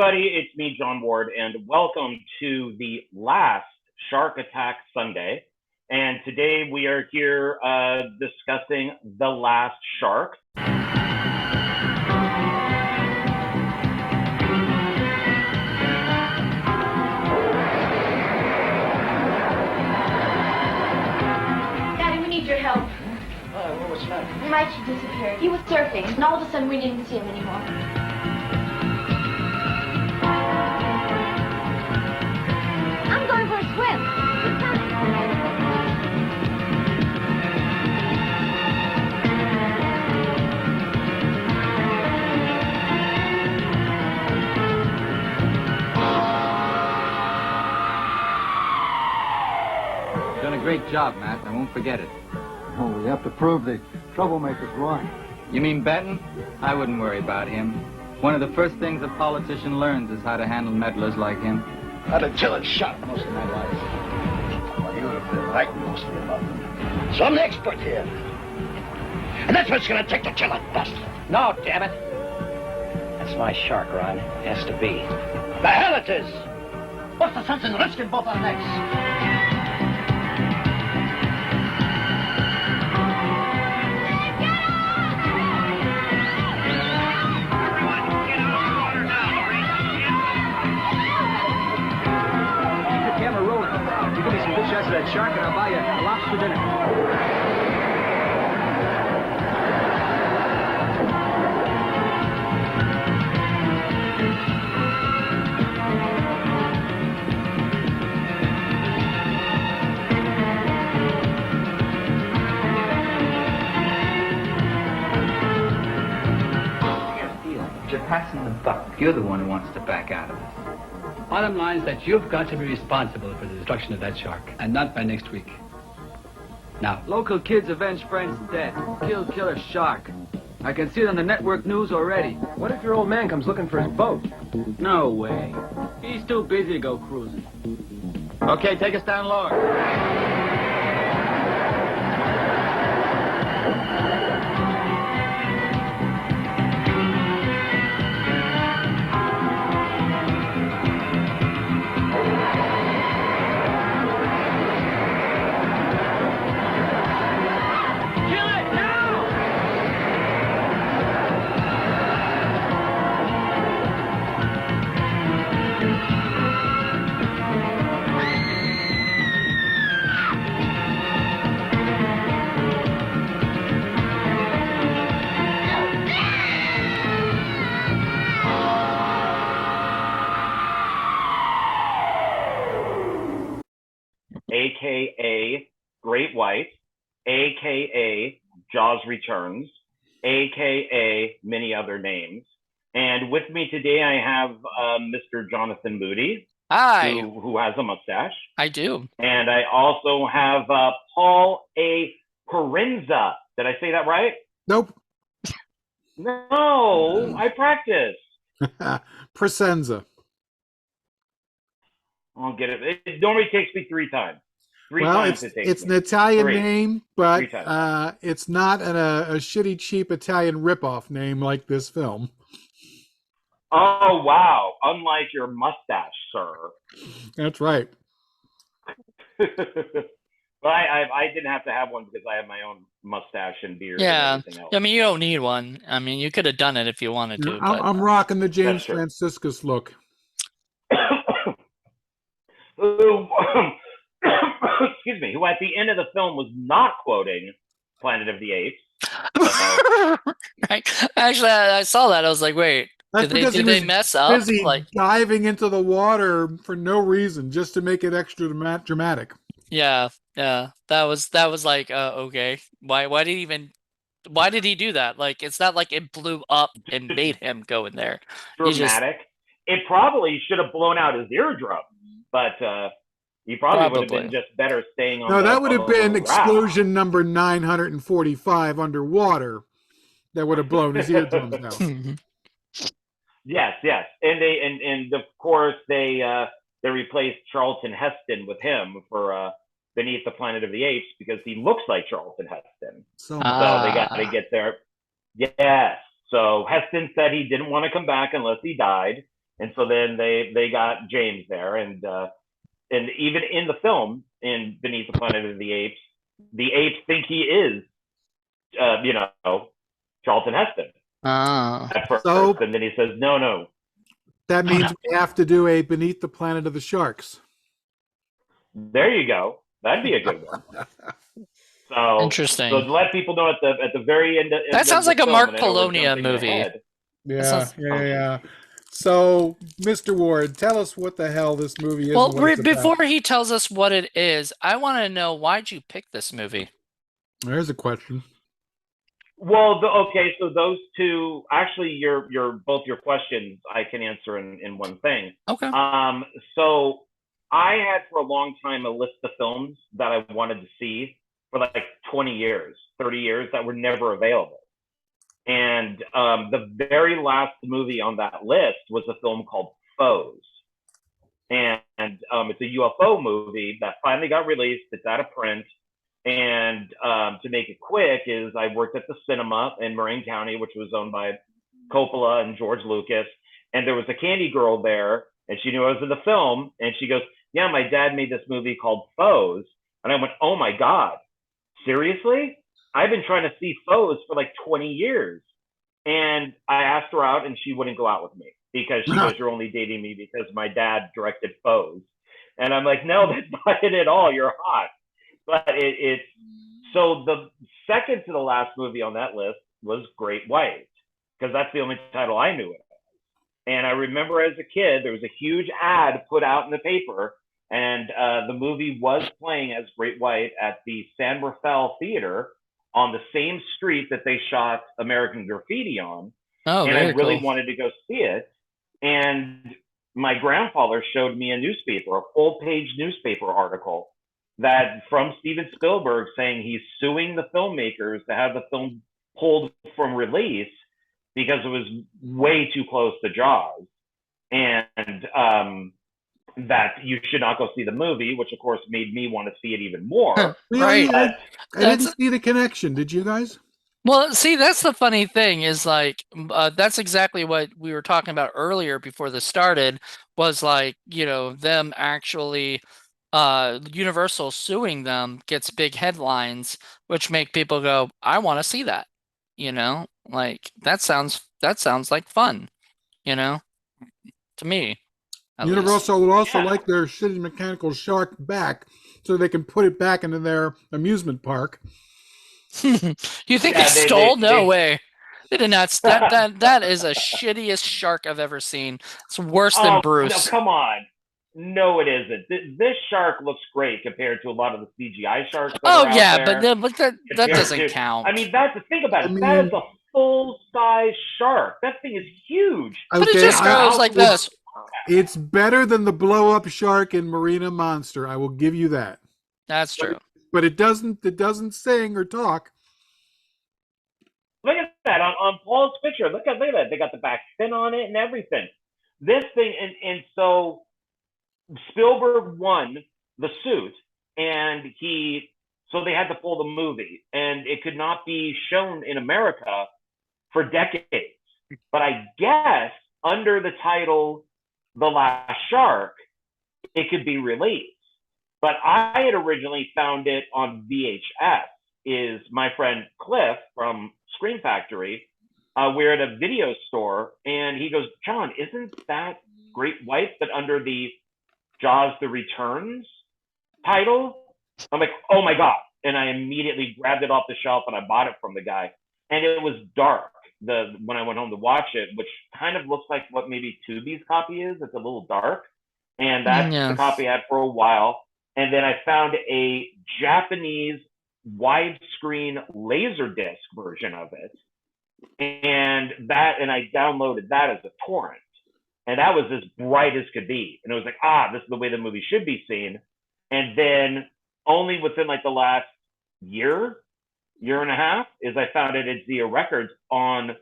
everybody. It's me, John Ward, and welcome to the last Shark Attack Sunday. And today we are here discussing The Last Shark. Daddy, we need your help. What's that? Mikey disappeared. He was surfing, and all of a sudden we didn't see him anymore. I'm going for a swim. Keep coming. You've done a great job, Matt. I won't forget it. Oh, we have to prove the troublemaker's wrong. You mean Benton? I wouldn't worry about him. One of the first things a politician learns is how to handle meddlers like him. I'd have killed shot most of my life. Well, you would have been right most of your life. So I'm the expert here. And that's what it's going to take to kill a bastard. No, damn it. That's my shark, Ron. It has to be. The hell it is! What's the sense in risking both our necks? Shots of that shark and I'll buy you a lobster dinner. You're passing the buck. You're the one who wants to back out of this. Bottom line is that you've got to be responsible for the destruction of that shark, and not by next week. Now, Local kids avenge friend's death. Killer shark. I can see it on the network news already. What if your old man comes looking for his boat? No way. He's too busy to go cruising. Okay, take us down lower. AKA Great White, AKA Jaws Returns, AKA many other names. And with me today, I have Mr. Jonathan Moody. Hi. Who has a mustache. I do. And I also have Paul A. Presenza. Did I say that right? Nope. No, I practiced. Presenza. I'll get it. It normally takes me three times. It's an Italian name, but it's not a shitty, cheap Italian ripoff name like this film. Oh, wow. Unlike your mustache, sir. That's right. But I didn't have to have one because I have my own mustache and beard Yeah. and everything else. I mean, you don't need one. I mean, you could have done it if you wanted to. But... I'm rocking the James Franciscus look. Excuse me, who at the end of the film was not quoting Planet of the Apes. Right. Actually, I saw that. I was like, wait, did they mess up? Busy diving into the water for no reason, just to make it extra dramatic. Yeah. That was like, okay. Why did he do that? Like, it's not like it blew up and made him go in there. Dramatic. It probably should have blown out his eardrum, but he probably would have been just better staying on. No, that would have been explosion number 945 underwater. That would have blown his eardrums out. Yes, and of course they replaced Charlton Heston with him for Beneath the Planet of the Apes because he looks like Charlton Heston. So they got to get there. Yes. So Heston said he didn't want to come back unless he died. And so then they got James there, and even in the film, in Beneath the Planet of the Apes think he is, Charlton Heston at first, and then he says, no. That means we have to do a Beneath the Planet of the Sharks. There you go. That'd be a good one. So interesting. So to let people know at the very end. That sounds like a Mark Polonia movie. Yeah. So, Mr. Ward, tell us what the hell this movie is. Well, before he tells us what it is, I want to know, why'd you pick this movie? There's a question. Well, okay, so those two, actually, both your questions I can answer in one thing. Okay. So I had for a long time a list of films that I wanted to see for like 20 years, 30 years that were never available. And the very last movie on that list was a film called Foes. And it's a UFO movie that finally got released. It's out of print. And to make it quick, is I worked at the cinema in Marin County, which was owned by Coppola and George Lucas. And there was a candy girl there, and she knew I was in the film. And she goes, yeah, my dad made this movie called Foes. And I went, oh my God, seriously? I've been trying to see Foes for like 20 years. And I asked her out, and she wouldn't go out with me because she goes, you're only dating me because my dad directed Foes. And I'm like, no, that's not it at all. You're hot. But it's so the second to the last movie on that list was Great White, because that's the only title I knew it. And I remember as a kid, there was a huge ad put out in the paper, and the movie was playing as Great White at the San Rafael Theater on the same street that they shot American Graffiti on. Oh, and I really cool. wanted to go see it. And my grandfather showed me a newspaper, a full-page newspaper article that from Steven Spielberg saying he's suing the filmmakers to have the film pulled from release because it was way too close to Jaws, and that you should not go see the movie, which of course made me want to see it even more. Really? I didn't see the connection. Did you guys? Well, see, that's the funny thing is like, that's exactly what we were talking about earlier before this started, was like, them actually, Universal suing them gets big headlines, which make people go, I want to see that, like that sounds like fun, to me. Universal would also like their shitty mechanical shark back so they can put it back into their amusement park. You think they stole? No way. They did not. That is the shittiest shark I've ever seen. It's worse than Bruce. No, come on. No, it isn't. This shark looks great compared to a lot of the CGI sharks. But that doesn't count. I mean, that's the thing about it. That is a full-size shark. That thing is huge. But it just goes like this. It's better than the blow-up shark in Marina Monster. I will give you that. That's true. But it doesn't sing or talk. Look at that on Paul's picture. Look at that. They got the back fin on it and everything. This thing, and so Spielberg won the suit, and so they had to pull the movie, and it could not be shown in America for decades. But I guess under the title The Last Shark, it could be released. But I had originally found it on VHS. Is my friend Cliff from Screen Factory. We're at a video store, and he goes, John, isn't that Great White, but under the Jaws the Returns title? I'm like, oh my God. And I immediately grabbed it off the shelf and I bought it from the guy. And it was dark when I went home to watch it, which kind of looks like what maybe Tubi's copy is. It's a little dark. And that's the copy I had for a while. And then I found a Japanese widescreen Laserdisc version of it. And I downloaded that as a torrent. And that was as bright as could be. And it was like, this is the way the movie should be seen. And then only within like the last year and a half, is I found it at Zia Records on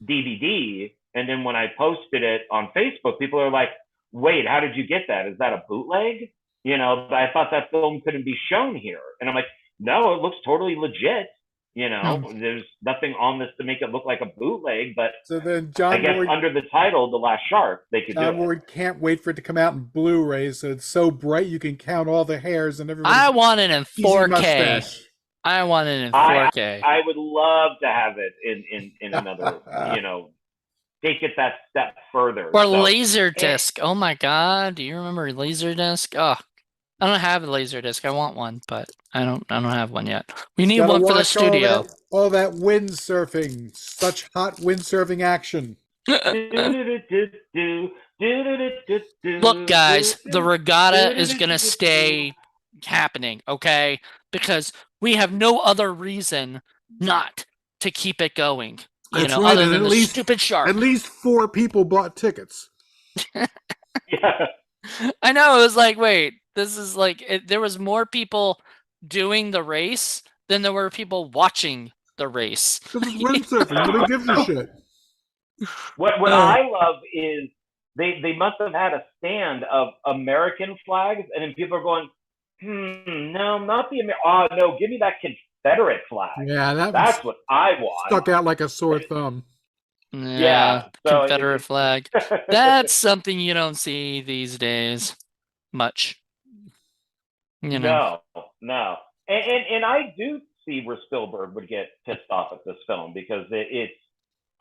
DVD. And then when I posted it on Facebook, people are like, wait, how did you get that? Is that a bootleg? I thought that film couldn't be shown here. And I'm like, no, it looks totally legit. There's nothing on this to make it look like a bootleg, but so then I guess under the title, The Last Shark, they could do it. Ward can't wait for it to come out in Blu-ray, so it's so bright you can count all the hairs and everybody. I want it in 4K. I want it in 4K. I would love to have it in another, take it that step further. Or Laserdisc. Oh my God. Do you remember Laserdisc? Oh, I don't have a Laserdisc. I want one, but I don't have one yet. We need one for the studio. All that windsurfing. Such hot windsurfing action. Look, guys, the regatta is going to stay happening, okay? Because we have no other reason not to keep it going. Other than the stupid shark. At least 4 people bought tickets. Yeah. I know. It was like, wait, this is like, there was more people doing the race than there were people watching the race. This is windsurfing. Nobody gives a shit. What I love is they must have had a stand of American flags, and then people are going, no, not the American. No, give me that Confederate flag. Yeah, that's what I want. Stuck out like a sore thumb. Yeah, so Confederate flag. That's something you don't see these days much. No. And I do see where Spielberg would get pissed off at this film, because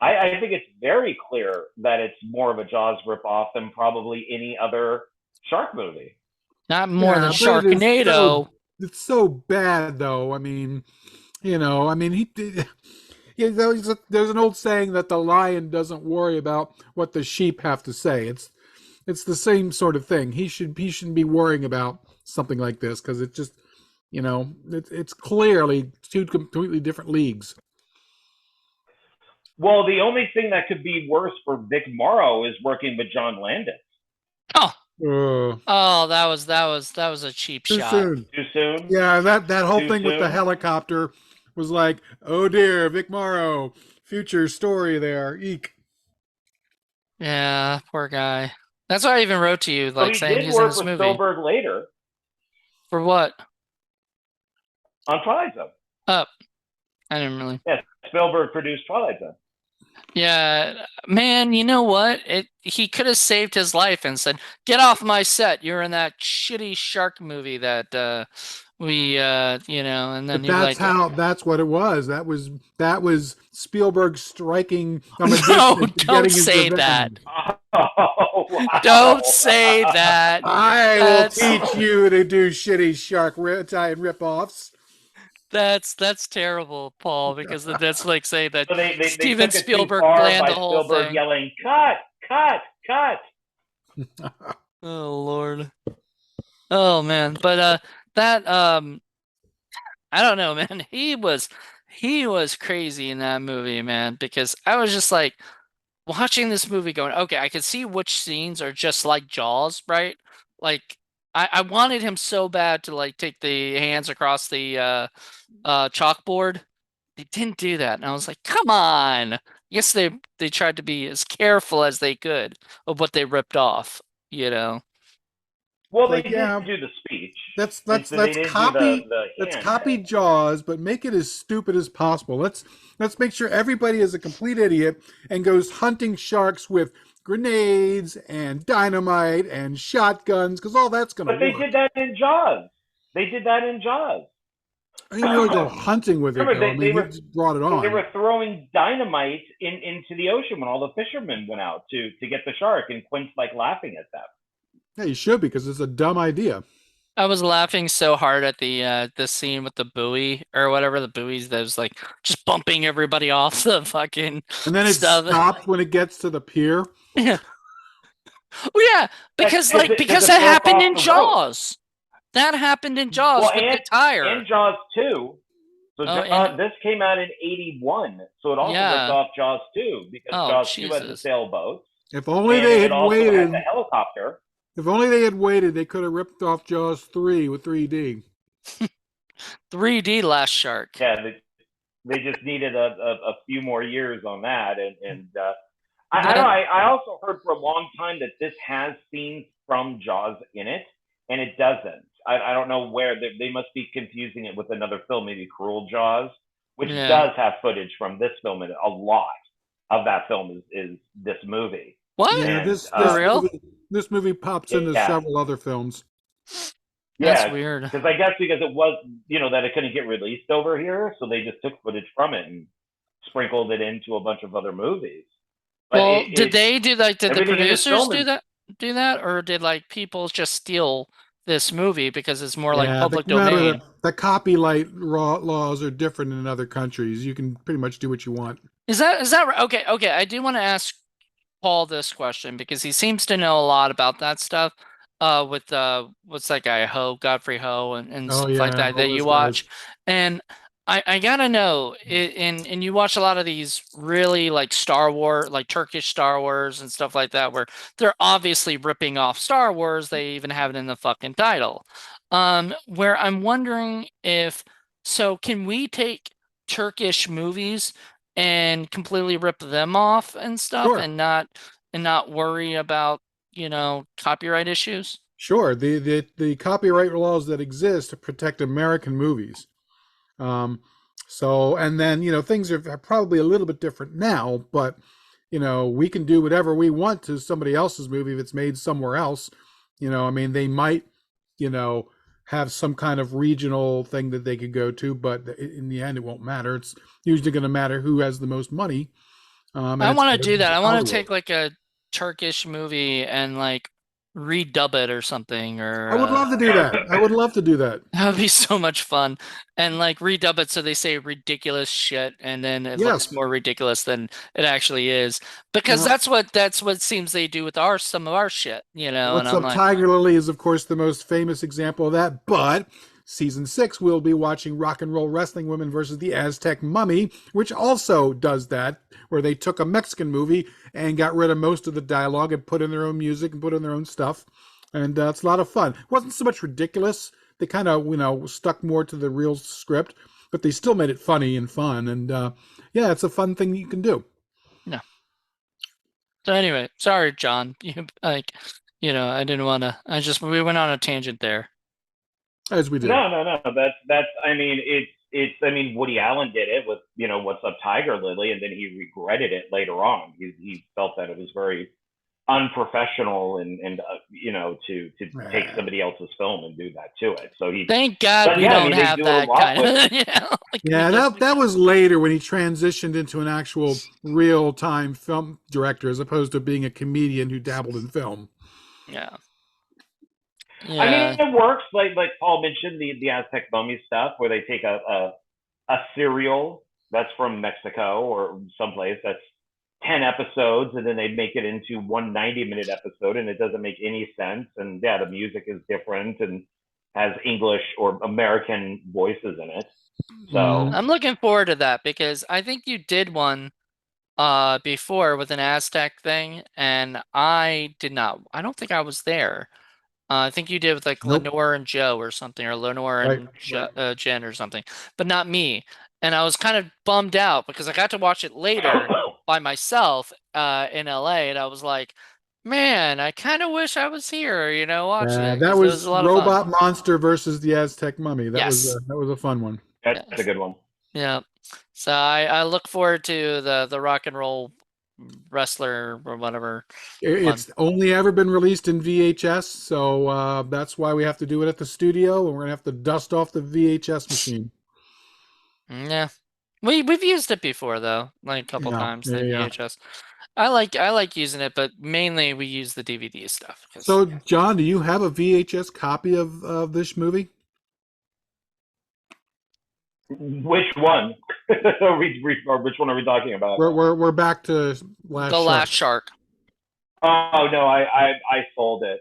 I think it's very clear that it's more of a Jaws ripoff than probably any other shark movie. Not more than Sharknado. It's so bad, though. I mean, he did. There's an old saying that the lion doesn't worry about what the sheep have to say. It's the same sort of thing. He shouldn't be worrying about something like this, because it just, it's clearly 2 completely different leagues. Well, the only thing that could be worse for Vic Morrow is working with John Landis. That was a cheap shot. Soon. Too soon. Yeah, that whole thing with the helicopter was like, oh dear, Vic Morrow, future story there. Eek. Yeah, poor guy. That's why I even wrote to you, saying he's in this movie. Spielberg later. For what? On Twilight Zone. Oh, I didn't really. Yeah, Spielberg produced Twilight Zone. Yeah, man, you know what? He could have saved his life and said, "Get off my set. You're in that shitty shark movie that and then that's what it was. That was Spielberg striking a No, don't say that. Oh, wow. Don't say that. I will teach you to do shitty shark Italian ripoffs. That's terrible, Paul, because that's like saying that they Steven Spielberg planned the whole Spielberg thing. Yelling, cut. Oh Lord. Oh man, but I don't know, man. He was crazy in that movie, man, because I was just like watching this movie going, okay, I can see which scenes are just like Jaws, right? Like I wanted him so bad to like take the hands across the chalkboard. They didn't do that, and I was like, come on. Yes, they tried to be as careful as they could of what they ripped off, Well, they didn't do the speech. Let's copy Jaws, but make it as stupid as possible. Let's make sure everybody is a complete idiot and goes hunting sharks with grenades and dynamite and shotguns, because all that's going to work. But they did that in Jaws. I didn't really go hunting with it. They just brought it on. They were throwing dynamite into the ocean when all the fishermen went out to get the shark, and Quint's like laughing at them. Yeah, you should, because it's a dumb idea. I was laughing so hard at the scene with the buoy or whatever, the buoys that was like just bumping everybody off the fucking and then it stops when it gets to the pier. Yeah. Well, yeah, because that happened in Jaws. That happened in Jaws with the tire. And Jaws 2. So this came out in 1981, so it also ripped off Jaws 2, because Jaws 2 had the sailboat. If only they had waited. Had the helicopter. If only they had waited, they could have ripped off Jaws 3 with 3D. 3D Last Shark. Yeah, they just needed a few more years on that, and I also heard for a long time that this has scenes from Jaws in it, and it doesn't. I don't know where they must be confusing it with another film, maybe Cruel Jaws, which Yeah. does have footage from this film, and a lot of that film is this movie. What? Yeah, And For real? this movie pops into yeah, several other films. That's yeah, weird. because I guess because it was, that it couldn't get released over here, so they just took footage from it and sprinkled it into a bunch of other movies. But Well, did they do did the everything in this producers film is do that, or did like people just steal this movie because it's more like Yeah, public domain? the copyright laws are different in other countries. You can pretty much do what you want. Is that right? Okay, okay. I do want to ask Paul this question because he seems to know a lot about that stuff. With what's that guy Godfrey Ho and Oh stuff like yeah, that all that you those guys. watch, and I gotta know and you watch a lot of these really like Star Wars, like Turkish Star Wars and stuff like that, where they're obviously ripping off Star Wars. They even have it in the fucking title. Where I'm wondering if so, can we take Turkish movies and completely rip them off and stuff Sure, and not worry about, copyright issues? sure. The copyright laws that exist to protect American movies. Um, so and then things are probably a little bit different now, but we can do whatever we want to somebody else's movie if it's made somewhere else. I mean, they might, you know, have some kind of regional thing that they could go to, but in the end, it won't matter. It's usually going to matter who has the most money. And I it's want to do that. I want to Hollywood. take like a Turkish movie and like redub it or something, I or would love to do that. I would love to do that. that would be so much fun. And like redub it so they say ridiculous shit and then it looks Yes. more ridiculous than it actually is. Because Now, that's what seems they do with some of our shit, and What's I'm Up, like, Tiger Lily is, of course, the most famous example of that. But season 6, we'll be watching Rock and Roll Wrestling Women versus the Aztec Mummy, which also does that, where they took a Mexican movie and got rid of most of the dialogue and put in their own music and put in their own stuff. And it's a lot of fun. It wasn't so much ridiculous. They kind of, stuck more to the real script, but they still made it funny and fun. And yeah, it's a fun thing you can do. no. So anyway, sorry, John. You like, I didn't want to. We went on a tangent there. As we do. No. That's. I mean, it's. I mean, Woody Allen did it with What's Up, Tiger Lily, and then he regretted it later on. He felt that it was very unprofessional and to take somebody else's film and do that to it. So he. Thank God But we yeah, I don't mean, they have do a that lot kind with. of, like Yeah, that was later when he transitioned into an actual real-time film director as opposed to being a comedian who dabbled in film. yeah. I mean, Yeah. it works. Like Paul mentioned, the Aztec mummy stuff, where they take a serial that's from Mexico or someplace that's 10 episodes, and then they make it into one 90-minute episode, and it doesn't make any sense. And yeah, the music is different and has English or American voices in it. So I'm looking forward to that because I think you did one before with an Aztec thing, and I don't think I was there. I think you did with like Nope. Lenore and Joe or something, or Lenore Right. and Jen or something, but not me. And I was kind of bummed out because I got to watch it later by myself in LA, and I was like, man, I kind of wish I was here, watching it That because it was was a lot of fun. Robot Monster versus the Aztec Mummy. Yes. That was a fun one. that's Yes. a good one. Yeah. So I look forward to the rock and roll wrestler or whatever. It's only ever been released in VHS, so that's why we have to do it at the studio, and we're gonna have to dust off the VHS machine. Yeah. We've used it before though, like a couple times, the Yeah. VHS. I like using it, but mainly we use the DVD stuff. So, John, do you have a VHS copy of this movie? Which one? Or which one are we talking about? We're back to Last Shark. Oh no, I sold it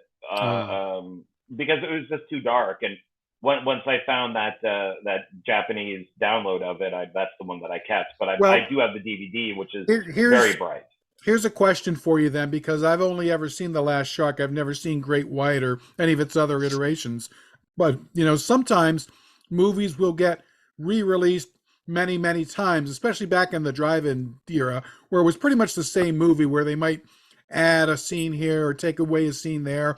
because it was just too dark. And once I found that Japanese download of it, that's the one that I kept. But I do have the DVD, which is very bright. Here's a question for you then, because I've only ever seen The Last Shark. I've never seen Great White or any of its other iterations. But, sometimes movies will get re-released many, many times, especially back in the drive-in era, where it was pretty much the same movie, where they might add a scene here or take away a scene there.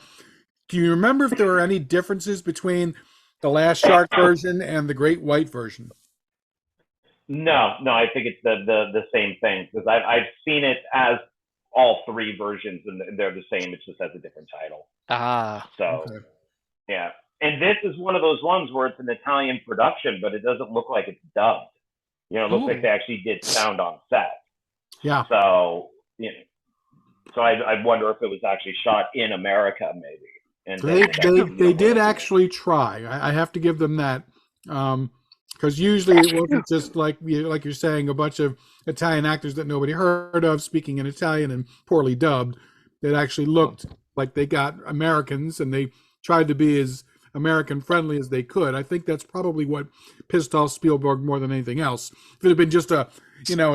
Do you remember if there were any differences between the Last Shark version and the Great White version? No, no, I think it's the same thing because I've seen it as all three versions and they're the same. It just has a different title. Ah, So Okay. yeah, and this is one of those ones where it's an Italian production, but it doesn't look like it's dubbed. It looks like ooh. they actually did sound on set. Yeah. So so I wonder if it was actually shot in America, maybe, and then They they got they they did royalties. actually try. I have to give them that, because usually it wasn't just like you're saying, a bunch of Italian actors that nobody heard of speaking in Italian and poorly dubbed. It actually looked like they got Americans and they tried to be as American friendly as they could. I think that's probably what pissed off Spielberg more than anything else. If it had been just a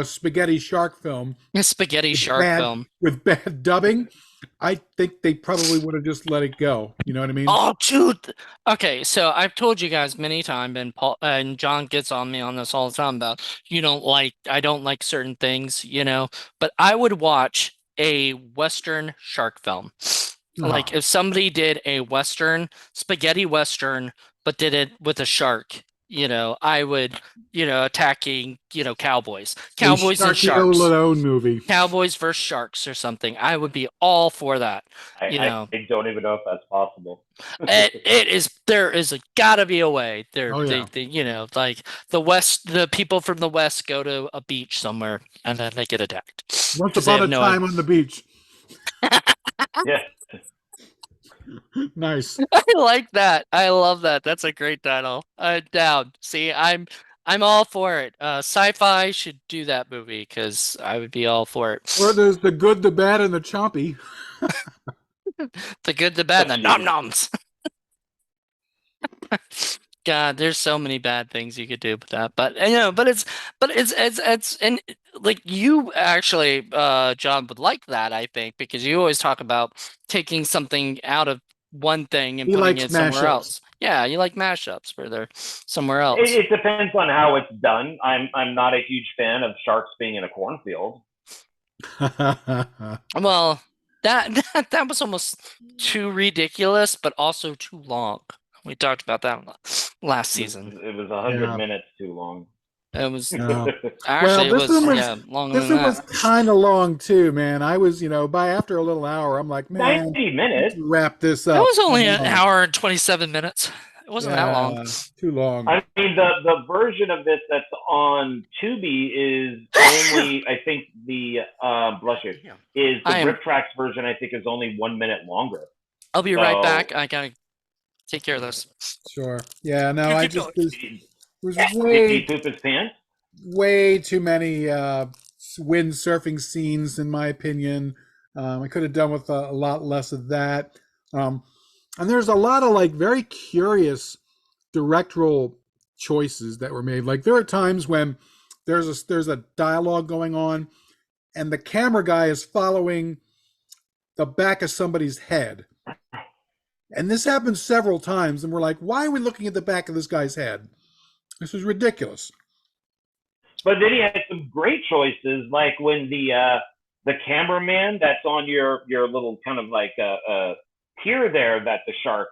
spaghetti shark film A spaghetti with shark film. bad dubbing, I think they probably would have just let it go. You know what I mean? Oh, dude. Okay, so I've told you guys many times, and Paul and John gets on me on this all the time about I don't like certain things, but I would watch a Western shark film. Like Oh, if somebody did a Western, spaghetti Western, but did it with a shark, I would, attacking, cowboys, a cowboys and Sharky sharks, Malone movie. cowboys versus sharks or something. I would be all for that, you know. I don't even know if that's possible. It is there is gotta be a way. Oh yeah. Like the people from the West go to a beach somewhere and then they get attacked Once because they upon have a no. time on the beach. Yeah. Nice. I like that. I love that. That's a great title. Down. See, I'm all for it. Sci-fi should do that movie because I would be all for Where it. there's the good, the bad, and the chompy. The good, the bad, and the nom noms. God, there's so many bad things you could do with that, but it's and like you actually, John would like that, I think, because you always talk about taking something out of one thing and He putting likes it somewhere mashups. else. Yeah, you like mashups where they're somewhere It, else. it depends on how it's done. I'm not a huge fan of sharks being in a cornfield. Well, that was almost too ridiculous, but also too long. We talked about that last season. It was 100 Yeah. minutes too long. It was No. Well, actually it this was one was yeah longer this than one was that. kind of long too, man. I was, by after a little hour, I'm like, man, 90 let's minutes. wrap this It up. was only Come an on. hour and 27 minutes. It wasn't that long. Yeah, too long. I mean, the version of this that's on Tubi is only, I think blush it, is the I am. Rip Tracks version. I think is only 1 minute longer. I'll be right So back. I gotta take care of this. Sure. Yeah, no, You I keep just going. there's did he poop his pants? way too many windsurfing scenes, in my opinion. I could have done with a lot less of that. And there's a lot of very curious directorial choices that were made. Like there are times when there's a dialogue going on, and the camera guy is following the back of somebody's head. And this happens several times, and we're like, why are we looking at the back of this guy's head? This is ridiculous. But then he had some great choices, like when the cameraman that's on your little kind of like pier there that the shark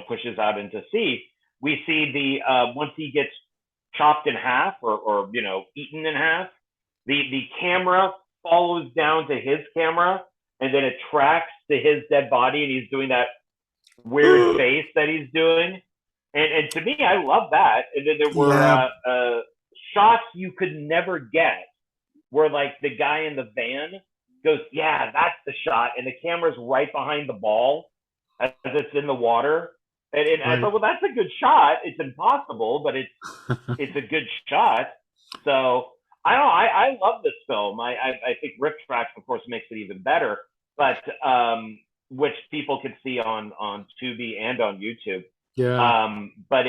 pushes out into sea. We see the once he gets chopped in half or eaten in half, the camera follows down to his camera and then it tracks to his dead body and he's doing that weird face that he's doing. And to me, I love that. And then there were shots you could never get where like the guy in the van goes, yeah, that's the shot. And the camera's right behind the ball as it's in the water. And I thought, well, that's a good shot. It's impossible, but it's a good shot. So I love this film. I think Rip Tracks, of course, makes it even better, but which people can see on Tubi and on YouTube. Yeah. But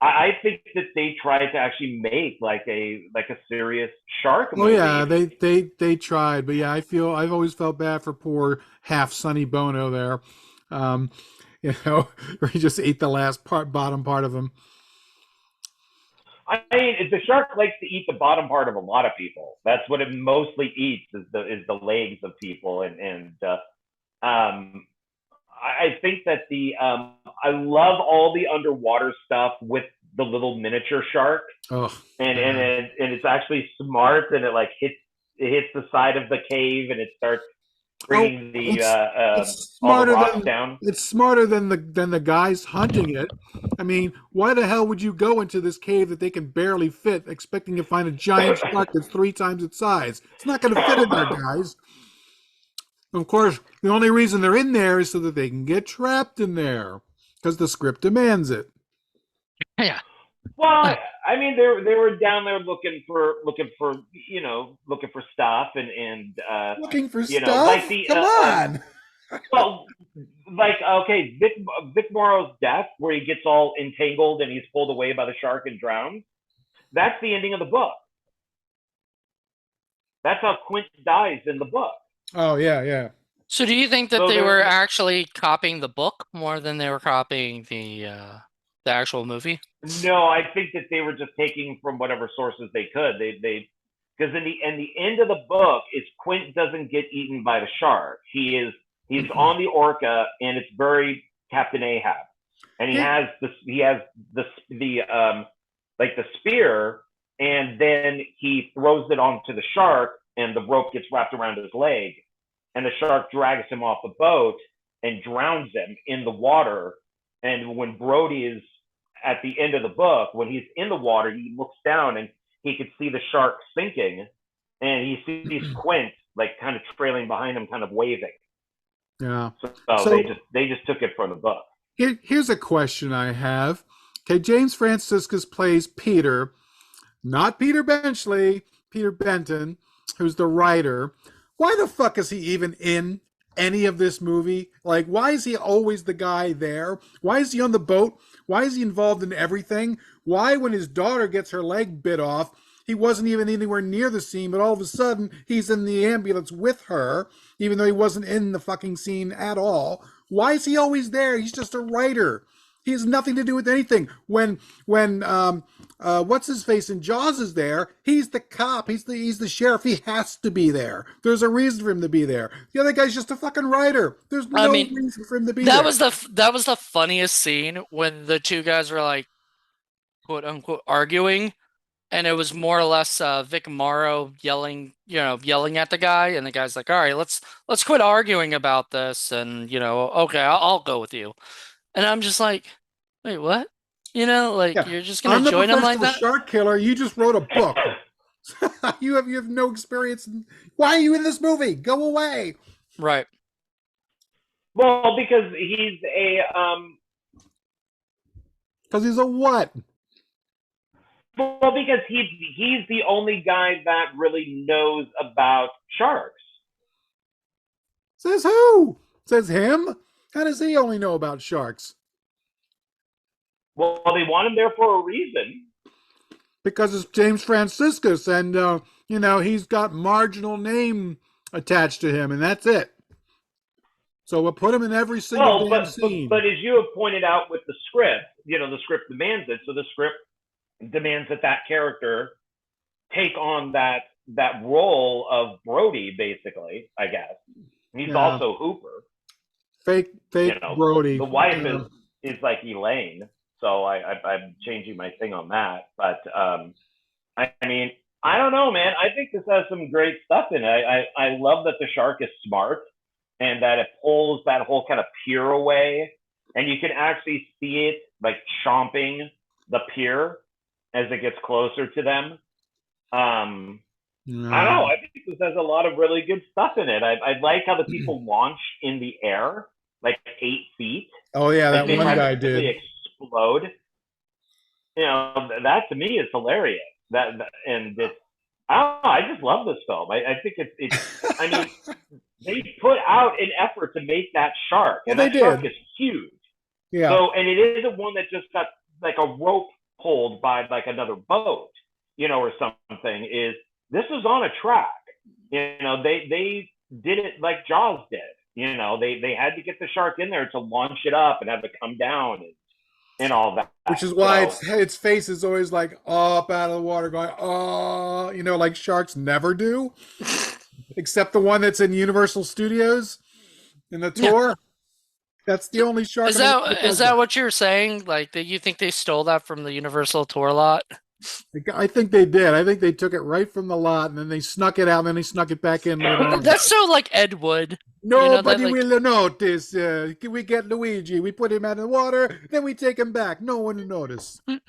I think that they tried to actually make like a serious shark movie. Oh yeah, they tried, but yeah, I've always felt bad for poor half Sonny Bono there. Where he just ate the bottom part of him. I mean, the shark likes to eat the bottom part of a lot of people. That's what it mostly eats is the legs of people, and I think that I love all the underwater stuff with the little miniature shark, Oh, and yeah. and it's actually smart, and it like hits the side of the cave, and it starts bringing the it's all the smarter rocks than down. it's smarter than the guys hunting it. I mean, why the hell would you go into this cave that they can barely fit, expecting to find a giant shark that's 3 times its size? It's not going to fit in there, guys. Of course, the only reason they're in there is so that they can get trapped in there because the script demands it. Yeah. Well, I mean, they were down there looking for stuff, and Looking for like stuff? the Come on. well, like okay, Vic Morrow's death, where he gets all entangled and he's pulled away by the shark and drowned. That's the ending of the book. That's how Quint dies in the book. Oh yeah, yeah. So do you think that So they were there, actually copying the book more than they were copying the actual movie? no, I think that they were just taking from whatever sources they could. They because in the end of the book is Quint doesn't get eaten by the shark. He's on the orca, and it's very Captain Ahab, and he has the like the spear, and then he throws it onto the shark, and the rope gets wrapped around his leg, and the shark drags him off the boat and drowns him in the water. And when Brody is at the end of the book, when he's in the water, he looks down and he could see the shark sinking, and he sees Quint like kind of trailing behind him, kind of waving. Yeah. So they just took it from the book. Here's a question I have. Okay, James Franciscus plays Peter, not Peter Benchley, Peter Benton, who's the writer. Why the fuck is he even in any of this movie? Like, why is he always the guy there? Why is he on the boat? Why is he involved in everything? Why, when his daughter gets her leg bit off, he wasn't even anywhere near the scene, but all of a sudden he's in the ambulance with her, even though he wasn't in the fucking scene at all? Why is he always there? He's just a writer. He has nothing to do with anything. When what's his face in Jaws is there, he's the cop. He's the sheriff. He has to be there. There's a reason for him to be there. The other guy's just a fucking writer. There's no reason for him to be there. That was the funniest scene when the two guys were like, quote unquote, arguing, and it was more or less Vic Morrow yelling at the guy, and the guy's like, "All right, let's quit arguing about this, and okay, I'll go with you." And I'm just like, wait, what? You're just gonna join him like that? I'm the professional shark killer. You just wrote a book. you have no experience. Why are you in this movie? Go away. Right. Well, because he's a Because he's a what? Well, because he's the only guy that really knows about sharks. Says who? Says him? How does he only know about sharks? Well, they want him there for a reason. Because it's James Franciscus, and he's got marginal name attached to him, and that's it. So we'll put him in every single damn scene. But as you have pointed out with the script, the script demands it. So the script demands that character take on that role of Brody, basically, I guess. He's also Hooper. Fake Brody. The wife is like Elaine. So I'm changing my thing on that. But I mean, I don't know, man. I think this has some great stuff in it. I love that the shark is smart, and that it pulls that whole kind of pier away, and you can actually see it like chomping the pier as it gets closer to them. I don't know. I think this has a lot of really good stuff in it. I like how the people launch in the air, like 8 feet. Oh yeah, that one guy did explode. That to me is hilarious. And this, I just love this film. I think it's. I mean, they put out an effort to make that shark, and that shark is huge. Yeah. So, and it isn't one that just got like a rope pulled by like another boat, or something. This was on a track. They did it like Jaws did. They had to get the shark in there to launch it up and have it come down and all that. Which is why its face is always like up out of the water, going like sharks never do, except the one that's in Universal Studios in the tour. That's the only shark. Is in the world that does is that what you're saying? Like that you think they stole that from the Universal tour lot? I think they did. I think they took it right from the lot, and then they snuck it out, and then they snuck it back in later on. That's so like Ed Wood. That Nobody like will notice. We get Luigi. We put him out in the water, then we take him back. No one will notice. oh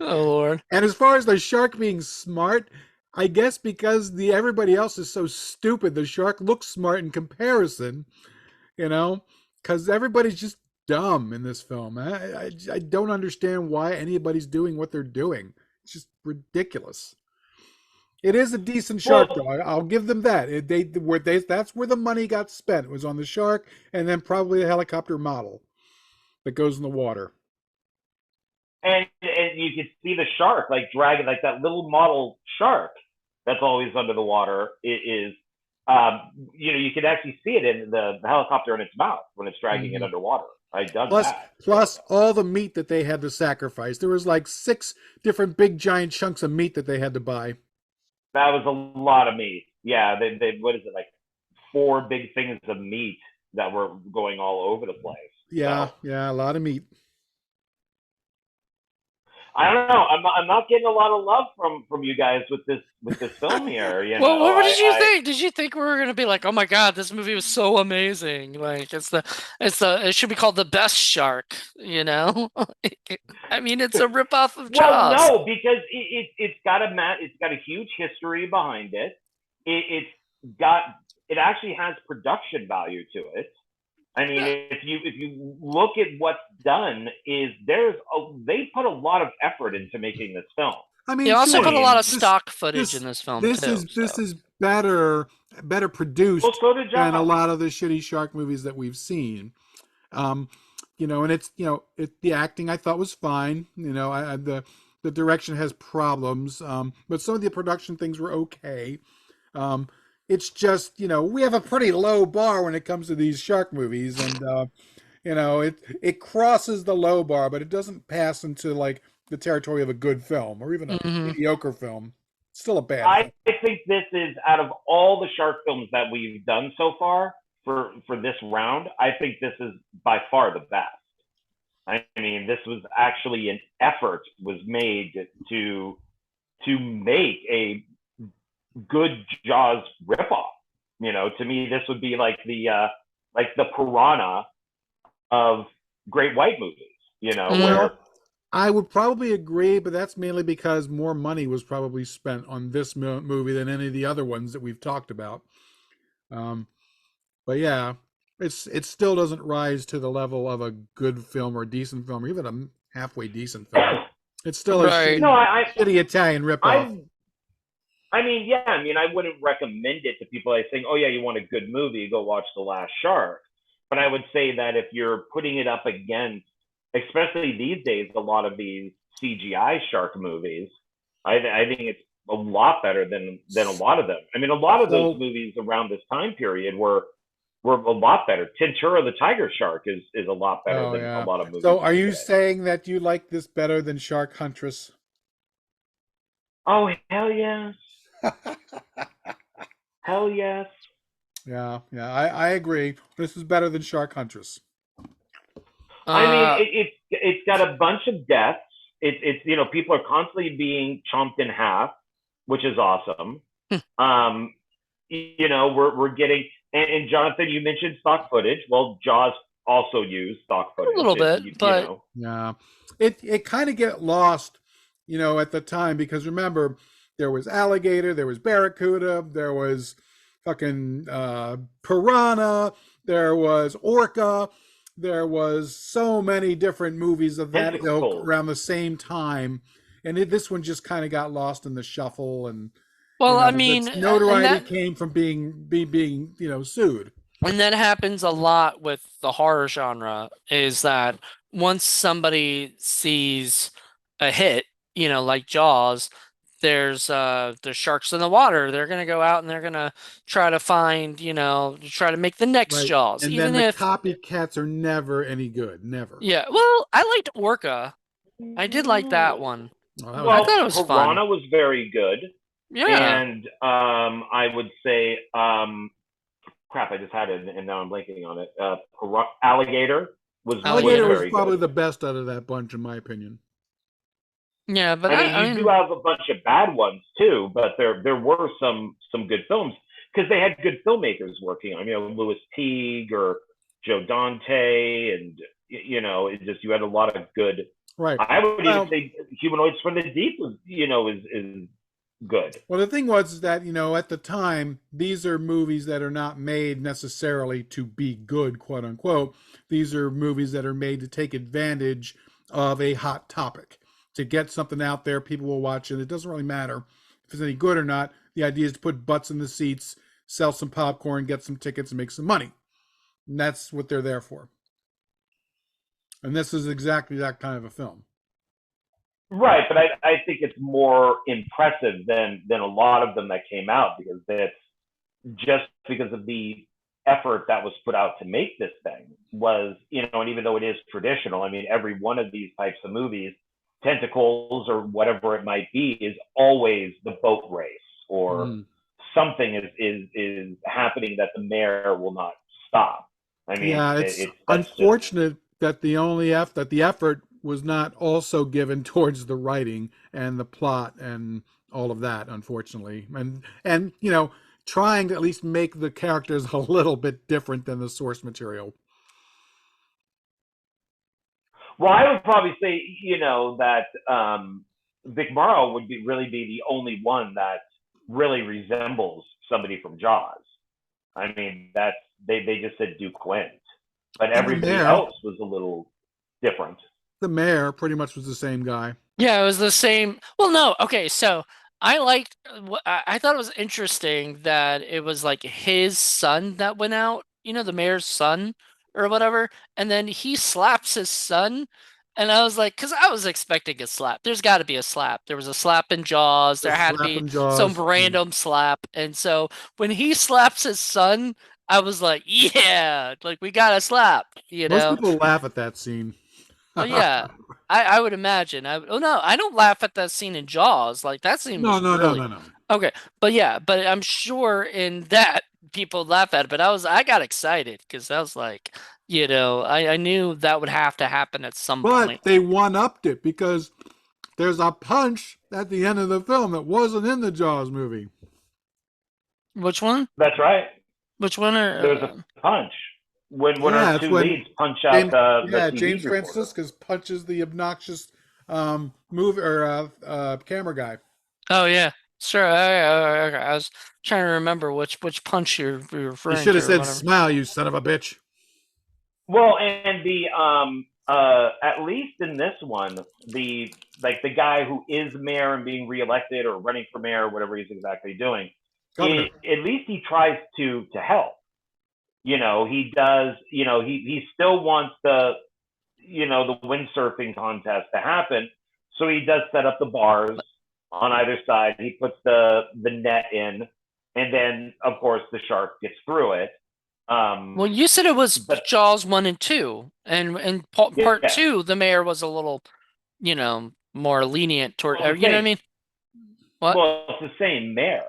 Lord. And as far as the shark being smart, I guess because everybody else is so stupid, the shark looks smart in comparison. Because everybody's just dumb in this film. I don't understand why anybody's doing what they're doing. It's just ridiculous. It is a decent shark, though. I'll give them that. That's where the money got spent. It was on the shark, and then probably a helicopter model that goes in the water. And you can see the shark like dragging, like that little model shark that's always under the water is you can actually see it in the helicopter in its mouth when it's dragging it underwater. I dug that. Plus all the meat that they had to sacrifice. There was like 6 different big giant chunks of meat that they had to buy. That was a lot of meat. Yeah, they what is it, like 4 big things of meat that were going all over the place. Yeah, So, yeah, a lot of meat. I don't know. I'm not getting a lot of love from you guys with this film here. Well, what did you think? Did you think we were gonna be like, oh my god, this movie was so amazing? Like it should be called The Best Shark, I mean, it's a ripoff of Jaws. Well, no, because it's got a huge history behind it. It actually has production value to it. I mean, if you look at what's done, they put a lot of effort into making this film. I mean, they also sure. put a lot of stock footage in this film. This is better produced than a lot of the shitty shark movies that we've seen. And it's the acting I thought was fine. The direction has problems, but some of the production things were okay. It's just, we have a pretty low bar when it comes to these shark movies, and it crosses the low bar, but it doesn't pass into like the territory of a good film or even a mediocre film. It's still a bad film. I think this is, out of all the shark films that we've done so far for this round, I think this is by far the best. I mean, this was actually an effort was made to make a good Jaws ripoff. To me, this would be like the Piranha of great white movies. Where I would probably agree, but that's mainly because more money was probably spent on this movie than any of the other ones that we've talked about. But yeah, it still doesn't rise to the level of a good film or a decent film or even a halfway decent film. It's still a shitty Italian ripoff. I wouldn't recommend it to people like saying, oh yeah, you want a good movie, go watch The Last Shark. But I would say that if you're putting it up against, especially these days, a lot of these CGI shark movies, I think it's a lot better than a lot of them. I mean, a lot of those movies around this time period were a lot better. Tintura the Tiger Shark is a lot better than a lot of movies. So are you saying that you like this better than Shark Huntress? Oh, hell yes. Hell yes. Yeah, I agree. This is better than Shark Huntress. I mean, it's got a bunch of deaths. It's people are constantly being chomped in half, which is awesome. We're getting, and Jonathan, you mentioned stock footage. Well, Jaws also used stock footage a little bit, but yeah, it kind of get lost, at the time, because remember, there was alligator, there was barracuda, there was fucking piranha, there was orca, there was so many different movies of that ilk around the same time, and this one just kind of got lost in the shuffle. And I mean, notoriety came from being sued. And that happens a lot with the horror genre, is that once somebody sees a hit, like Jaws, there's sharks in the water. They're gonna go out and they're gonna try to find, try to make the next Jaws. And even then if copycats are never any good, never. Yeah, well, I liked Orca. I did like that one. I thought it was Piranha fun. was very good. Yeah, And I would say crap, I just had it and now I'm blanking on it. Alligator was Alligator was very probably good. the best out of that bunch, in my opinion. Yeah, but I mean, I you do mean, have a bunch of bad ones too, but there were some good films because they had good filmmakers working on. Louis Teague or Joe Dante, and it just you had a lot of good. Right. I would even Well, say Humanoids from the Deep was is good. well, the thing was that, at the time, these are movies that are not made necessarily to be good, quote unquote. These are movies that are made to take advantage of a hot topic, to get something out there. People will watch it. It doesn't really matter if it's any good or not. The idea is to put butts in the seats, sell some popcorn, get some tickets, and make some money. And that's what they're there for. And this is exactly that kind of a film. Right, but I think it's more impressive than a lot of them that came out because that's just because of the effort that was put out to make this thing was, and even though it is traditional, I mean, every one of these types of movies, Tentacles or whatever it might be, is always the boat race or something is happening that the mayor will not stop. I mean, Yeah, it's that's just unfortunate that the effort was not also given towards the writing and the plot and all of that, unfortunately. And trying to at least make the characters a little bit different than the source material. well, I would probably say, that Vic Morrow would really be the only one that really resembles somebody from Jaws. I mean, they just said Duke Quint, but And the everybody mayor, else was a little different. the mayor pretty much was the same guy. yeah, it was the same. Well, no, okay, so I liked. I thought it was interesting that it was like his son that went out. The mayor's son or whatever, and then he slaps his son, and I was like, because I was expecting a slap. There's got to be a slap. There was a slap in Jaws. The There had to be slapping some jaws. Yeah. random slap, and so when he slaps his son, I was like, yeah, like we got a slap. Most people laugh at that scene. Oh yeah, I would imagine. Oh no, I don't laugh at that scene in Jaws. Like that scene No, was no, no, really no, no. okay. But yeah, but I'm sure in that people laugh at it. But I got excited because I was like, I knew that would have to happen at some But point. they one-upped it because there's a punch at the end of the film that wasn't in the Jaws movie. Which one? That's right. Which one? There was a punch when Yeah, our it's two when leads punch out the TV James reporter. Franciscus punches the obnoxious movie or camera guy. Oh yeah, sure. Okay. I was trying to remember which punch you're You referring should to have or said whatever. "smile, you son of a bitch." Well, and the at least in this one, the guy who is mayor and being reelected or running for mayor or whatever he's exactly doing, Governor. at least he tries to help. He does. He still wants the windsurfing contest to happen, so he does set up the bars on either side. He puts the net in, and then of course the shark gets through it. Well, you said it was But Jaws 1 and 2, and part yeah, 2, the mayor was a little, more lenient toward, well, you know what I mean? What? well, it's the same mayor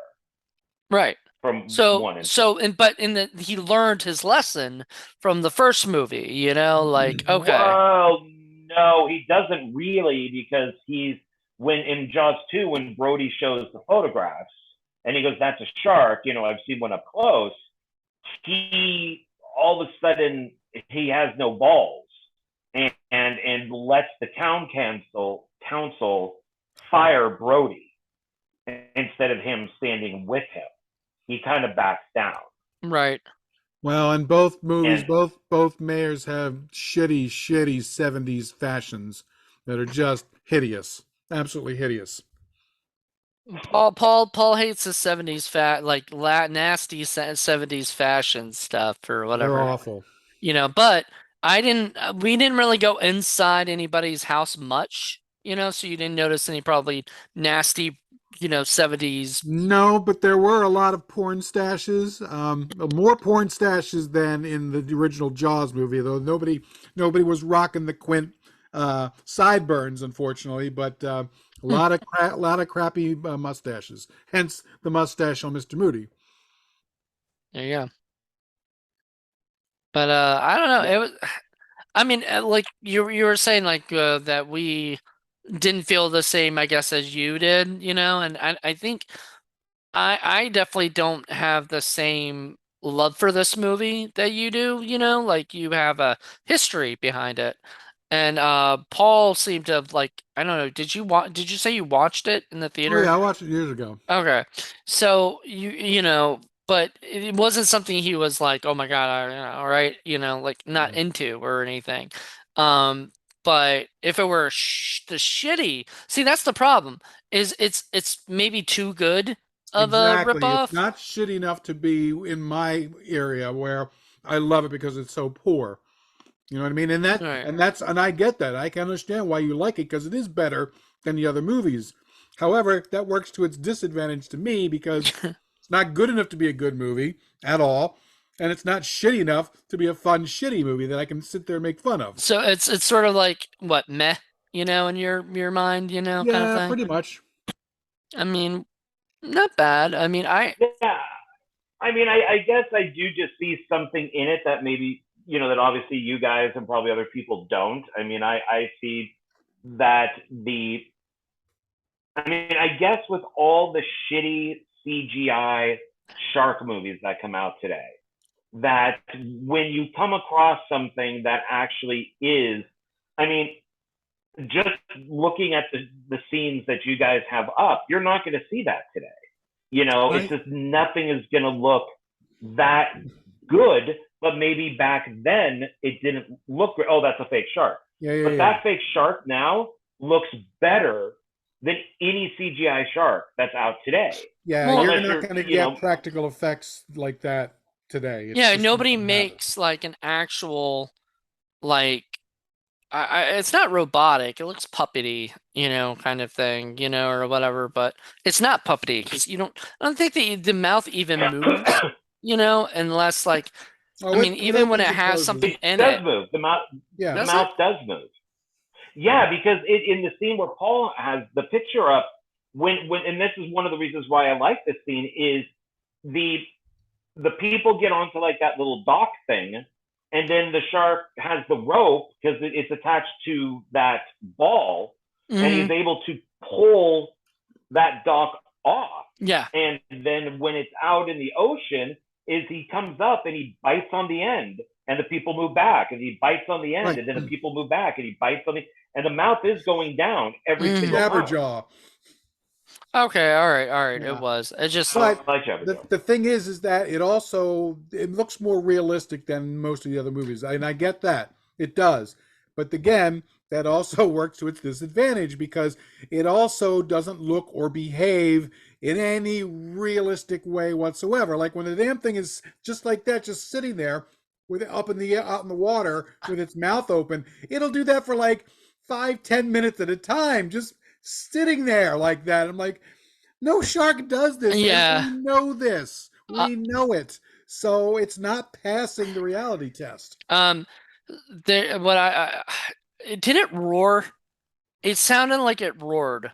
Right. from So, one and two. but he learned his lesson from the first movie, like, okay. Well, no, he doesn't really because when in Jaws 2, when Brody shows the photographs and he goes, "That's a shark," I've seen one up close. He all of a sudden he has no balls and lets the town council fire Brody instead of him standing with him. He kind of backs down. Right. Well, in both movies, And both mayors have shitty 70s fashions that are just hideous, absolutely hideous. Paul hates the 70s nasty 70s fashion stuff or They're whatever. awful. But we didn't really go inside anybody's house much, so you didn't notice any probably nasty, 70s. No, but there were a lot of porn stashes. More porn stashes than in the original Jaws movie, though nobody was rocking the Quint sideburns, unfortunately. But a lot of crappy mustaches. Hence the mustache on Mr. Moody. There you go. But I don't know. It was. I mean, like you were saying, like that we didn't feel the same, I guess, as you did, and I think I definitely don't have the same love for this movie that you do, like you have a history behind it. And Paul seemed to have like, I don't know, did you say you watched it in the Oh yeah, theater? I watched it years ago. Okay. So but it wasn't something he was like, "Oh my God, all right, like not Yeah. into or anything." Um, but if it were the shitty, see, that's the problem, is it's maybe too good of a Exactly. It's ripoff. not shitty enough to be in my area where I love it because it's so poor. You know what I mean? Right. And I get that. I can understand why you like it because it is better than the other movies. However, that works to its disadvantage to me because it's not good enough to be a good movie at all, and it's not shitty enough to be a fun shitty movie that I can sit there and make fun of. So it's sort of like what meh, in your mind, kind of Yeah, thing. pretty much. I mean, not bad. I mean, Yeah. I mean, I guess I do just see something in it that maybe, that obviously you guys and probably other people don't. I mean, I see that I mean, I guess with all the shitty CGI shark movies that come out today, that when you come across something that actually is, I mean, just looking at the scenes that you guys have up, you're not going to see that today. It's Right? just nothing is going to look that good, but maybe back then it didn't look great. Oh, that's a fake shark. Yeah, yeah, But yeah. that fake shark now looks better than any CGI shark that's out today. Yeah, well, you're Unless not you're, going to get practical effects like that today. It's yeah, just not nobody going to happen. makes like an actual like it's not robotic. It looks puppety, kind of thing, or whatever. But it's not puppety because I don't think the mouth even moves, unless like, I Oh, mean, it even when it opens and has closes. something it in does it, move. The Yeah. does it? mouth does move. Yeah, because in the scene where Paul has the picture up, when and this is one of the reasons why I like this scene is the the people get onto like that little dock thing, and then the shark has the rope because it's attached to that ball, and he's Hmm. able to pull that dock off. Yeah. And then when it's out in the ocean, is he comes up and he bites on the end, and the people move back, and he bites on the end, Right. and then the people move back, and he bites on and the mouth is going down every Hmm. single time. Jabberjaw. Okay. All right. All right. It Yeah. was. It just. I But like the Jabberjaw. the thing is that it looks more realistic than most of the other movies, and I get that it does. But again, that also works to its disadvantage because it also doesn't look or behave in any realistic way whatsoever. Like when the damn thing is just like that, just sitting there with it out in the water with its mouth open, it'll do that for like 5, 10 minutes at a time, just sitting there like that. I'm like, no shark does this, and Yeah. we know this. Uh, We know it. So it's not passing the reality test. um. There. What did it roar? It sounded like it roared.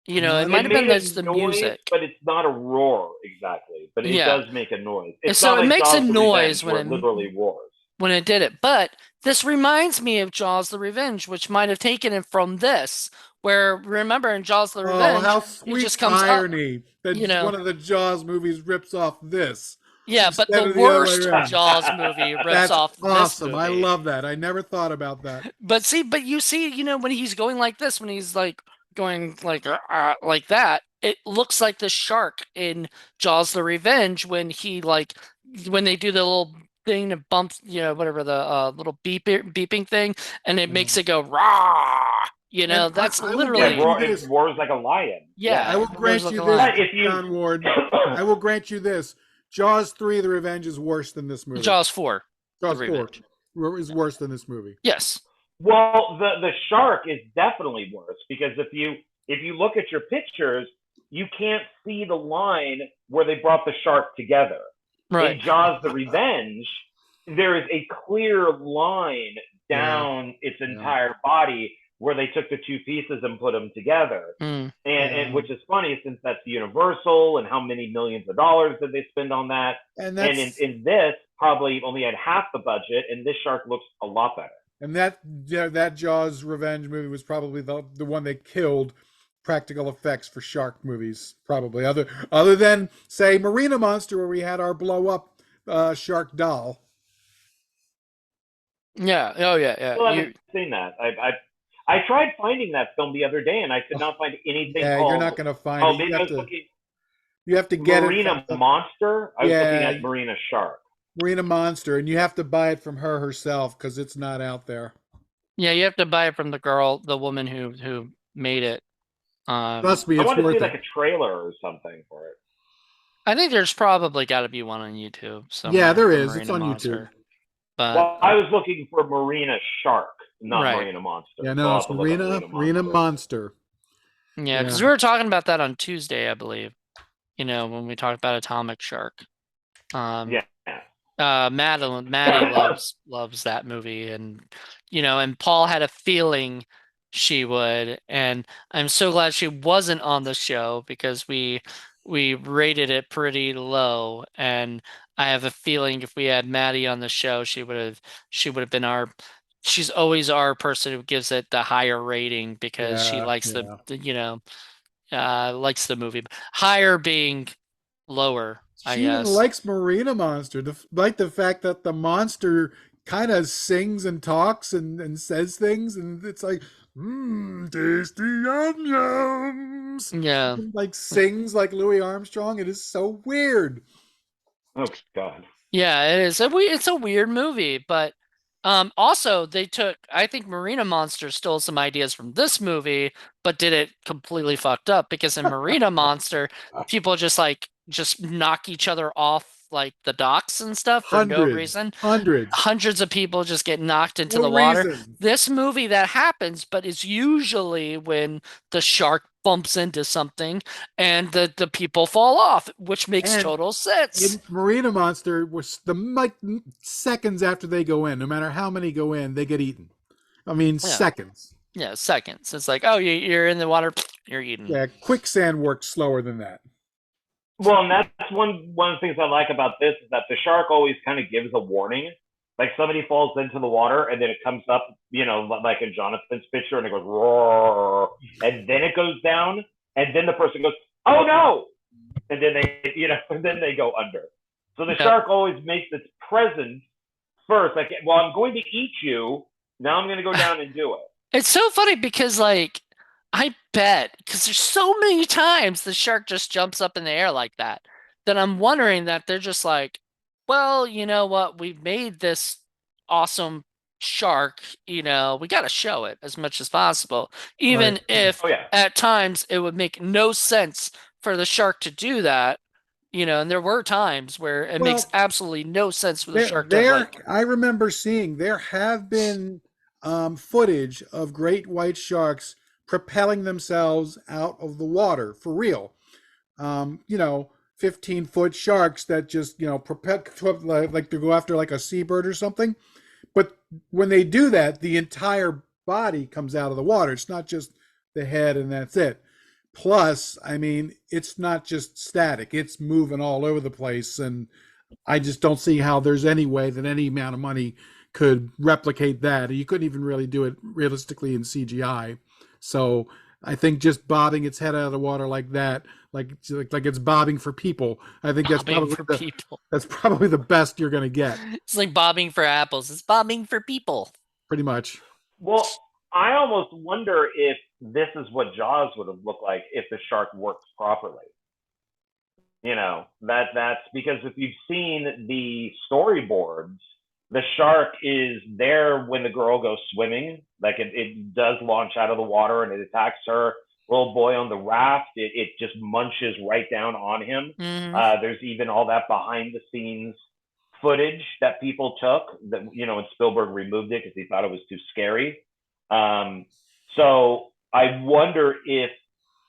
It Not might It have been made that's a the noise, music. but it's not a roar exactly. But it Yeah. does make a noise. And It's so not it like makes a Jaws: The noise Revenge where it literally roars. when it did it. But this reminds me of Jaws the Revenge, which might have taken it from this, where remember in Jaws the Oh, Revenge, how it sweet just comes up, irony you that know. one of the Jaws movies rips off this Yeah, but instead the of the other way worst around. Jaws movie rips That's off this awesome. I movie. love that. I never thought about that. But you see, when he's going like this, when he's like going like that, it looks like the shark in Jaws the Revenge when they do the little thing that bumps, whatever the little beeping thing, and it makes it go rah. And That's I will Yeah, grant literally you it this. roars like a lion. I Yeah. yeah, will it roars grant like you a this, lion. But if you John Ward. I will grant you this. Jaws 3, The Revenge is worse than this movie. Jaws 4, The Jaws 4 Revenge. is worse than this movie. Yes. well, the shark is definitely worse because if you look at your pictures, you can't see the line where they brought the shark together. Right. In Jaws: The Revenge, there is a clear line Yeah. down its Yeah. entire body where they took the two pieces and put them together. Mm. And which is funny since that's Universal and how many millions of dollars did they spend on that. And And that's in this, probably only had half the budget, and this shark looks a lot better. And that Jaws revenge movie was probably the one that killed practical effects for shark movies. Probably other than say Marina Monster, where we had our blow up shark doll. Yeah. Oh yeah. Yeah. Still haven't seen that. I tried finding that film the other day, and I could not find anything Yeah, called. you're not going to find Oh, it. maybe I was looking. You have to get Marina it. Monster. I was Yeah. looking at Marina Shark. Marina Monster, and you have to buy it from her herself because it's not out there. Yeah, you have to buy it from the woman who made it. Trust me, I it's want to worth see it. like a trailer or something for it. I think there's probably got to be one on YouTube. Yeah, there for is. Marina It's on Monster. YouTube. But Well, I was looking for Marina Shark, not Right. Marina Monster. Yeah, So no, I'll it's have to look up Marina Monster. yeah, because Yeah. we were talking about that on Tuesday, I believe. When we talked about Atomic Shark. Yeah. Maddie loves that movie, and and Paul had a feeling she would, and I'm so glad she wasn't on the show because we rated it pretty low, and I have a feeling if we had Maddie on the show, she would have been she's always our person who gives it the higher rating because she likes Yeah. likes the movie. Higher being lower, I She even guess. likes Marina Monster. Like the fact that the monster kind of sings and talks and says things, and it's like, tasty yum yums. Yeah. Like sings like Louis Armstrong. It is so weird. Oh God. Yeah, it is. It's a weird movie, but also I think Marina Monster stole some ideas from this movie, but did it completely fucked up because in Marina Monster, people just knock each other off like the docks and stuff for no reason. Hundreds of people just get knocked into the water. Reason. This movie that happens, but it's usually when the shark bumps into something and the people fall off, which makes total sense. In Marina Monster was like seconds after they go in. No matter how many go in, they get eaten. I mean, seconds. Yeah, seconds. It's like, oh, you're in the water, you're eaten. Yeah, quicksand works slower than that. Well, and that's one of the things I like about this is that the shark always kind of gives a warning. Like somebody falls into the water and then it comes up, like in Jonathan's picture, and it goes roar, and then it goes down, and then the person goes, "Oh no!" and then and then they go under. So the shark always makes its presence first. Like, well, I'm going to eat you. Now I'm going to go down and do it. It's so funny because, like, I bet because there's so many times the shark just jumps up in the air like that I'm wondering that they're just like, well, you know what? We've made this awesome shark. We got to show it as much as possible, even if at times it would make no sense for the shark to do that. And there were times where it makes absolutely no sense for the shark to I remember seeing there have been footage of great white sharks propelling themselves out of the water for real. 15-foot sharks that just, propel like to go after like a seabird or something. But when they do that, the entire body comes out of the water. It's not just the head and that's it. Plus, I mean, it's not just static. It's moving all over the place. And I just don't see how there's any way that any amount of money could replicate that. You couldn't even really do it realistically in CGI. So I think just bobbing its head out of the water like that, like it's bobbing for people. I think that's probably the best you're going to get. It's like bobbing for apples. It's bobbing for people. Pretty much. Well, I almost wonder if this is what Jaws would have looked like if the shark works properly. That's because if you've seen the storyboards, the shark is there when the girl goes swimming. Like it does launch out of the water and it attacks her little boy on the raft. It just munches right down on him. Mm-hmm. There's even all that behind the scenes footage that people took that, and Spielberg removed it because he thought it was too scary. So I wonder if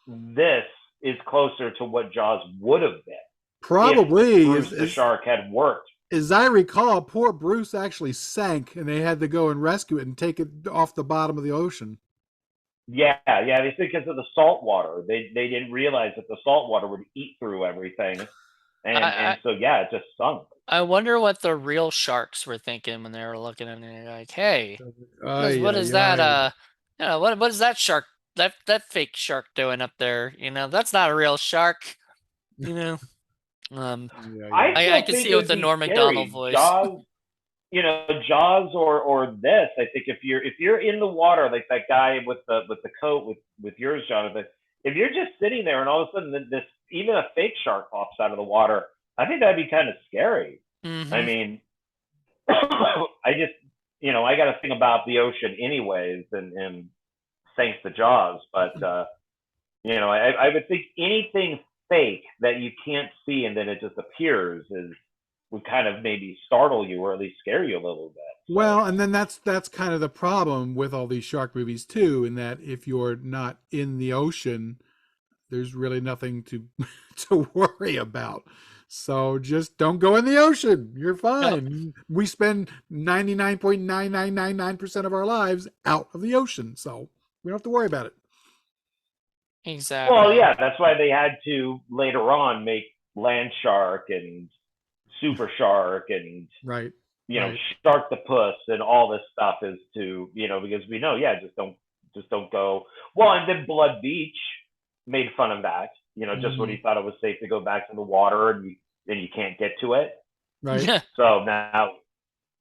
this is closer to what Jaws would have been. Probably. If the shark had worked. As I recall, poor Bruce actually sank and they had to go and rescue it and take it off the bottom of the ocean. Yeah. They think because of the salt water. They didn't realize that the salt water would eat through everything. And so, it just sunk. I wonder what the real sharks were thinking when they were looking at it. Like, hey, Ay, what is ay, that? ay. What is that shark? That fake shark doing up there? That's not a real shark. You know. Um, Ay, ay, I ay. I still can think see it it with would the be Norm Macdonald scary. voice. Jaws, Jaws or this. I think if you're in the water like that guy with the coat with yours, Jonathan. If you're just sitting there and all of a sudden this even a fake shark pops out of the water, I think that'd be kind of scary. I Hmm. mean, I just I got to think about the ocean anyways, and thanks to Jaws, but I would think anything fake that you can't see and then it just appears is would kind of maybe startle you or at least scare you a little bit. So Well, and then that's kind of the problem with all these shark movies too, in that if you're not in the ocean, there's really nothing to to worry about. So just don't go in the ocean. You're Yep, fine. We spend 99.9999% of our lives out of the ocean, so we don't have to worry about it. well, exactly. yeah, that's why they had to later on make Land Shark and Super Shark and Right. you know Right. Shark the Puss and all this stuff is to because we know, yeah, just don't go. Well, and then Blood Beach made fun of that. Just when Mhm. he thought it was safe to go back to the water and you can't get to it. Right. So now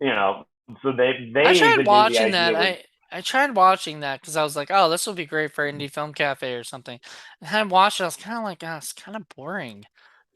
you know so they I tried even made the watching that. idea where I tried watching that because I was like, oh, this will be great for Indie Film Cafe or something. And I watched it. I was kind of like, oh, it's kind of boring.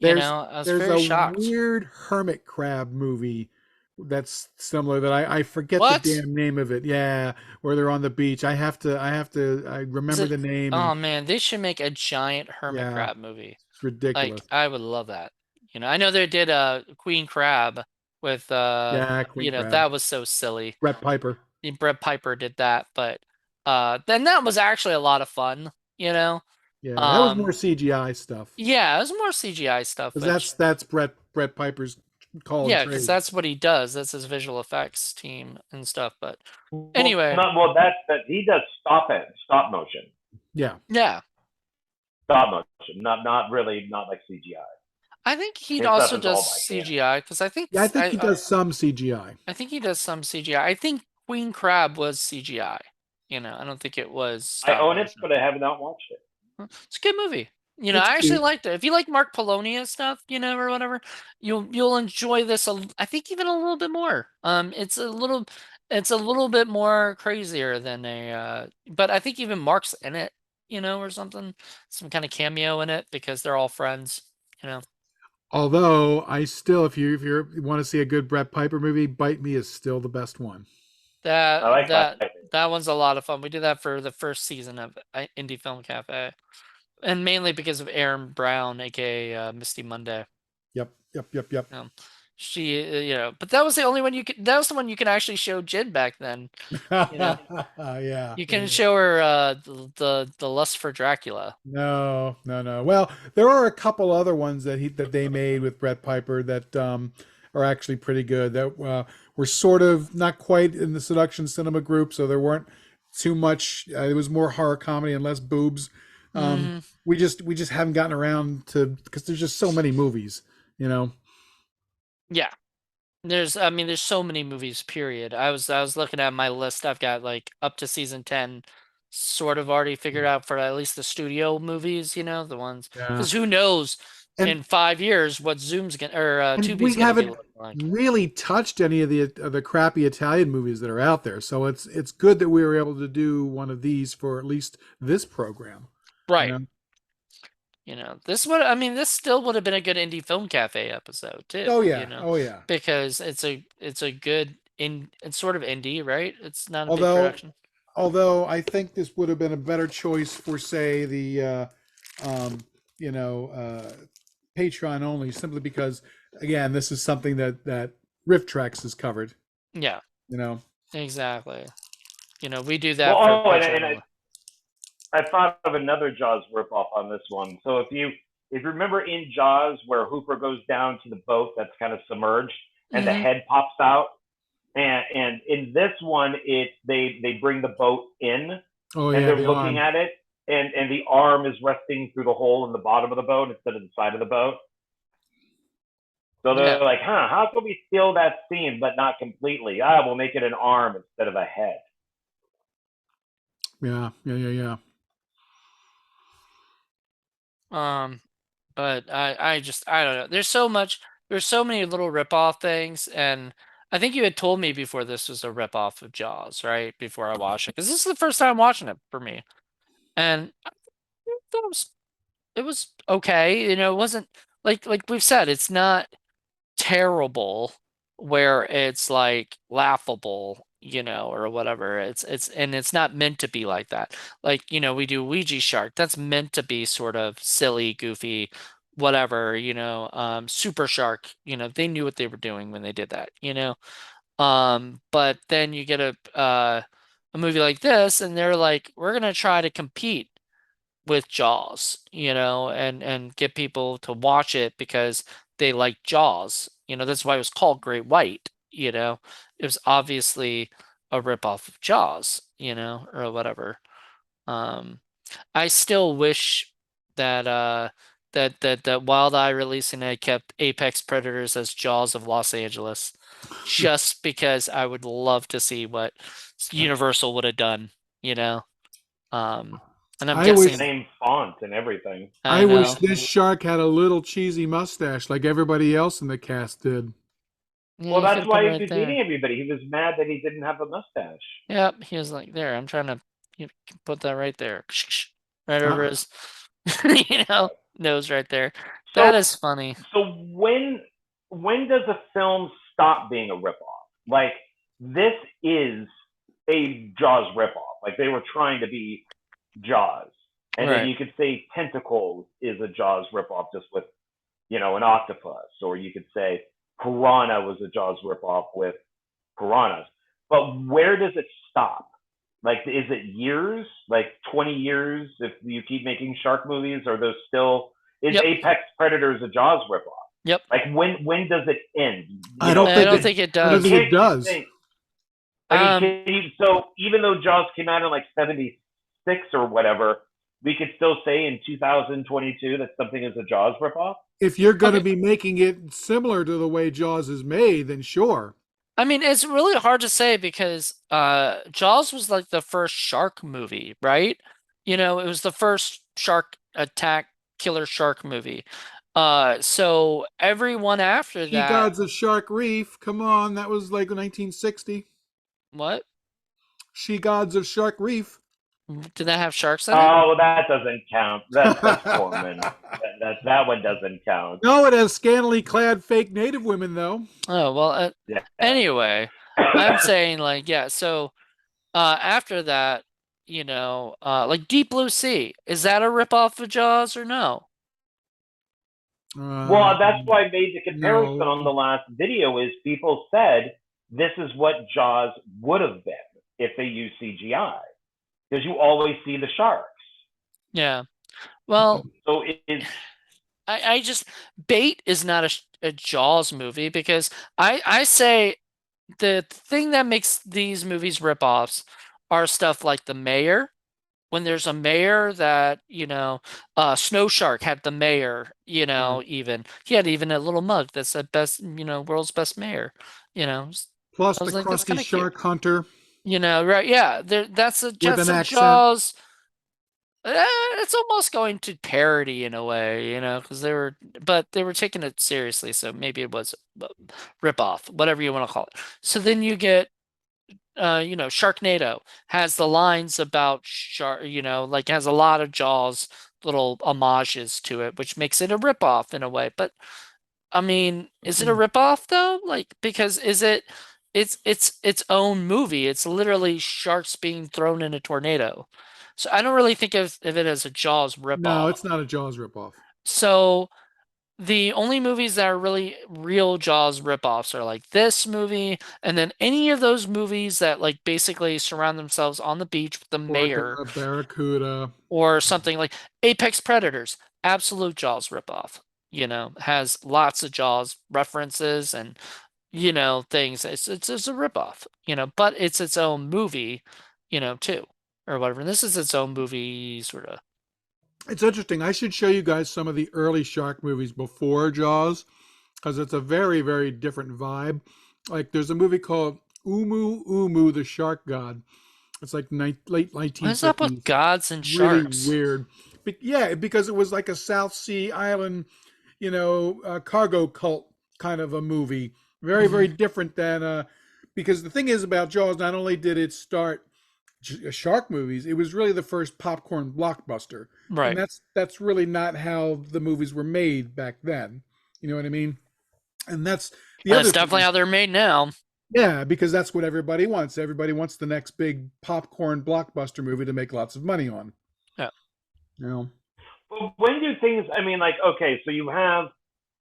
There's I was there's very a shocked. weird hermit crab movie that's similar that I forget the What damn name of it. Yeah, where they're on the beach. I is remember it? the name and Oh man, they should make a giant hermit yeah, crab movie. it's Like, ridiculous. I would love that. I know they did Queen Crab with Yeah, Queen Crab. that was so silly. Brett Piper. Brett Piper did that, but then that was actually a lot of fun, you know. Yeah, that was more Um CGI stuff. yeah, it was more CGI stuff, Because which that's Brett Piper's call and yeah, because trade. that's what he does. That's his visual effects team and stuff. But well anyway, not well that he does stop motion, Yeah. yeah, not really, not like CGI. I think he His stuff also is does all by hand. CGI because Yeah, I think he does some CGI. I think he does some CGI. I think Queen Crab was CGI. I don't think it was I stop own it, motion. but I have not watched it. It's a good movie. It's I actually cute. liked it. If you like Mark Polonia stuff, or whatever, you'll enjoy this. I think even a little bit more. It's a little bit more crazier than but I think even Mark's in it, or something, some kind of cameo in it because they're all friends. You know Although I still, if you want to see a good Brett Piper movie, Bite Me is still the best one. I that like that that. that one's a lot of fun. We did that for the first season of Indie Film Cafe, and mainly because of Aaron Brown, aka Misty Monday. Yep, yep, yep, yep. She, but that was the only one you could. That was the one you can actually show Jin back then. You know, Yeah. you can show her the lust for Dracula. No, no, no. Well, there are a couple other ones that they made with Brett Piper that are actually pretty good. That were sort of not quite in the seduction cinema group, so there weren't too much. It was more horror comedy and less boobs. Um, Hmm. we just haven't gotten around to because there's just so many movies, you know. Yeah, there's so many movies. Period. I was looking at my list. I've got like up to season 10, sort of already figured out for at least the studio movies. The ones Yeah, because who knows and in 5 years what Zoom's gonna or and we Tubi's gonna be haven't looking like. really touched any of the crappy Italian movies that are out there. So it's good that we were able to do one of these for at least this program. You Right. know? This still would have been a good indie film cafe episode too, Oh yeah, oh yeah. because it's a good it's sort of indie, right? It's not a big Although production. although I think this would have been a better choice for say the um, you know Patreon only, simply because again this is something that Rift Tracks has covered. Yeah, You know. exactly. We do Well, that for and Patreon I, only. I thought of another Jaws ripoff on this one. So if you remember in Jaws where Hooper goes down to the boat that's kind of submerged and the Hmm. head pops out, and in this one they bring the boat in Oh and yeah, they're the looking arm. at it and the arm is resting through the hole in the bottom of the boat instead of the side of the boat. So Yeah. they're like, huh, how can we steal that scene but not completely? Ah, we'll make it an arm instead of a head. Yeah. Um, but I don't know. There's so many little rip-off things, and I think you had told me before this was a rip-off of Jaws, right? Before I watched it, because this is the first time watching it for me, and I thought it was okay. You know, it wasn't like we've said, it's not terrible where it's like laughable, you know, or whatever. It's not meant to be like that. Like, you know, we do Ouija Shark. That's meant to be sort of silly, goofy, whatever, you know. Super Shark, you know, they knew what they were doing when they did that, you know. But then you get a movie like this and they're like, we're gonna try to compete with Jaws, you know, and get people to watch it because they like Jaws. You know, that's why it was called Great White, you know. It was obviously a ripoff of Jaws, you know, or whatever. Um, I still wish that that Wild Eye releasing it kept Apex Predators as Jaws of Los Angeles, just because I would love to see what Universal would have done, you know. Um, and I'm I wish guessing Same font and everything. I I wish know. this shark had a little cheesy mustache like everybody else in the cast did. Yeah, Well, you could that's have put it why he right was there. eating everybody. He was mad that he didn't have a mustache. Yep, he was like, there, I'm trying to you can put that right there. Right over Uh, his you know, nose right there. That So, is funny. so when does a film stop being a ripoff? Like this is a Jaws ripoff. Like they were trying to be Jaws, and then Right. you could say Tentacles is a Jaws ripoff, just with an octopus, or you could say Piranha was a Jaws ripoff with piranhas. But where does it stop? Like, is it years? Like 20 years if you keep making shark movies? Or those still is Yep. Apex Predators a Jaws ripoff? Yep. Like when does it end? I don't I think don't it. think it I don't does. think Can't it you does. think? I mean, Um, can you, so even though Jaws came out in like 76 or whatever, we could still say in 2022 that something is a Jaws ripoff? If you're going to okay. be making it similar to the way Jaws is made, then sure. I mean, it's really hard to say because Jaws was like the first shark movie, right? You know, it was the first shark attack killer shark movie. So everyone after She that, Gods of Shark Reef. Come on, that was like 1960. what? She Gods of Shark Reef. Did that have sharks in it? Oh, well, that doesn't count. That's Corman. That one doesn't count. No, it has scantily clad fake native women, though. Oh, well, Yeah. anyway, I'm saying like, yeah, so after that, you know, like Deep Blue Sea, is that a ripoff of Jaws or no? Well, that's why I made the comparison No. on the last video. Is people said this is what Jaws would have been if they used CGI, because you always see the sharks. Yeah. Well, So it is. I just Bait is not a Jaws movie because I say the thing that makes these movies ripoffs are stuff like The Mayor. When there's a mayor that, you know, Snow Shark had the mayor, you know, even he had even a little mug that said best, you know, world's best mayor, you know. Plus I the was like, that's crusty kind of cute, shark hunter you know, right? Yeah, with an just a accent. Jaws. It's almost going to parody in a way, you know, because but they were taking it seriously, so maybe it was a rip off, whatever you want to call it. So then you get you know, Sharknado has the lines about shark, you know, like has a lot of Jaws little homages to it, which makes it a ripoff in a way. But I mean, is it a ripoff though? Like, because it's its own movie. It's literally sharks being thrown in a tornado. So I don't really think of it as a Jaws No, ripoff. it's not a Jaws ripoff. So the only movies that are really real Jaws ripoffs are like this movie, and then any of those movies that like basically surround themselves on the beach with the mayor Orca, Barracuda. or something like Apex Predators, absolute Jaws ripoff. You know, has lots of Jaws references and you know things. It's a ripoff, you know, but it's its own movie, you know, too, or whatever. And this is its own movie, sort of. It's interesting. I should show you guys some of the early shark movies before Jaws, because it's a very, very different vibe. Like there's a movie called Umu the Shark God. It's like late What is up with 1950s. gods and Really sharks? weird. Yeah, because it was like a South Sea island, cargo cult kind of a movie. Very, Hmm. very different than because the thing is about Jaws, not only did it start shark movies, it was really the first popcorn blockbuster. And Right. that's really not how the movies were made back then. You know what I mean? And that's the That's other definitely thing. how they're made now. Yeah, because that's what everybody wants. Everybody wants the next big popcorn blockbuster movie to make lots of money on. Yeah. You know? But when do things? I mean, like, okay, so you have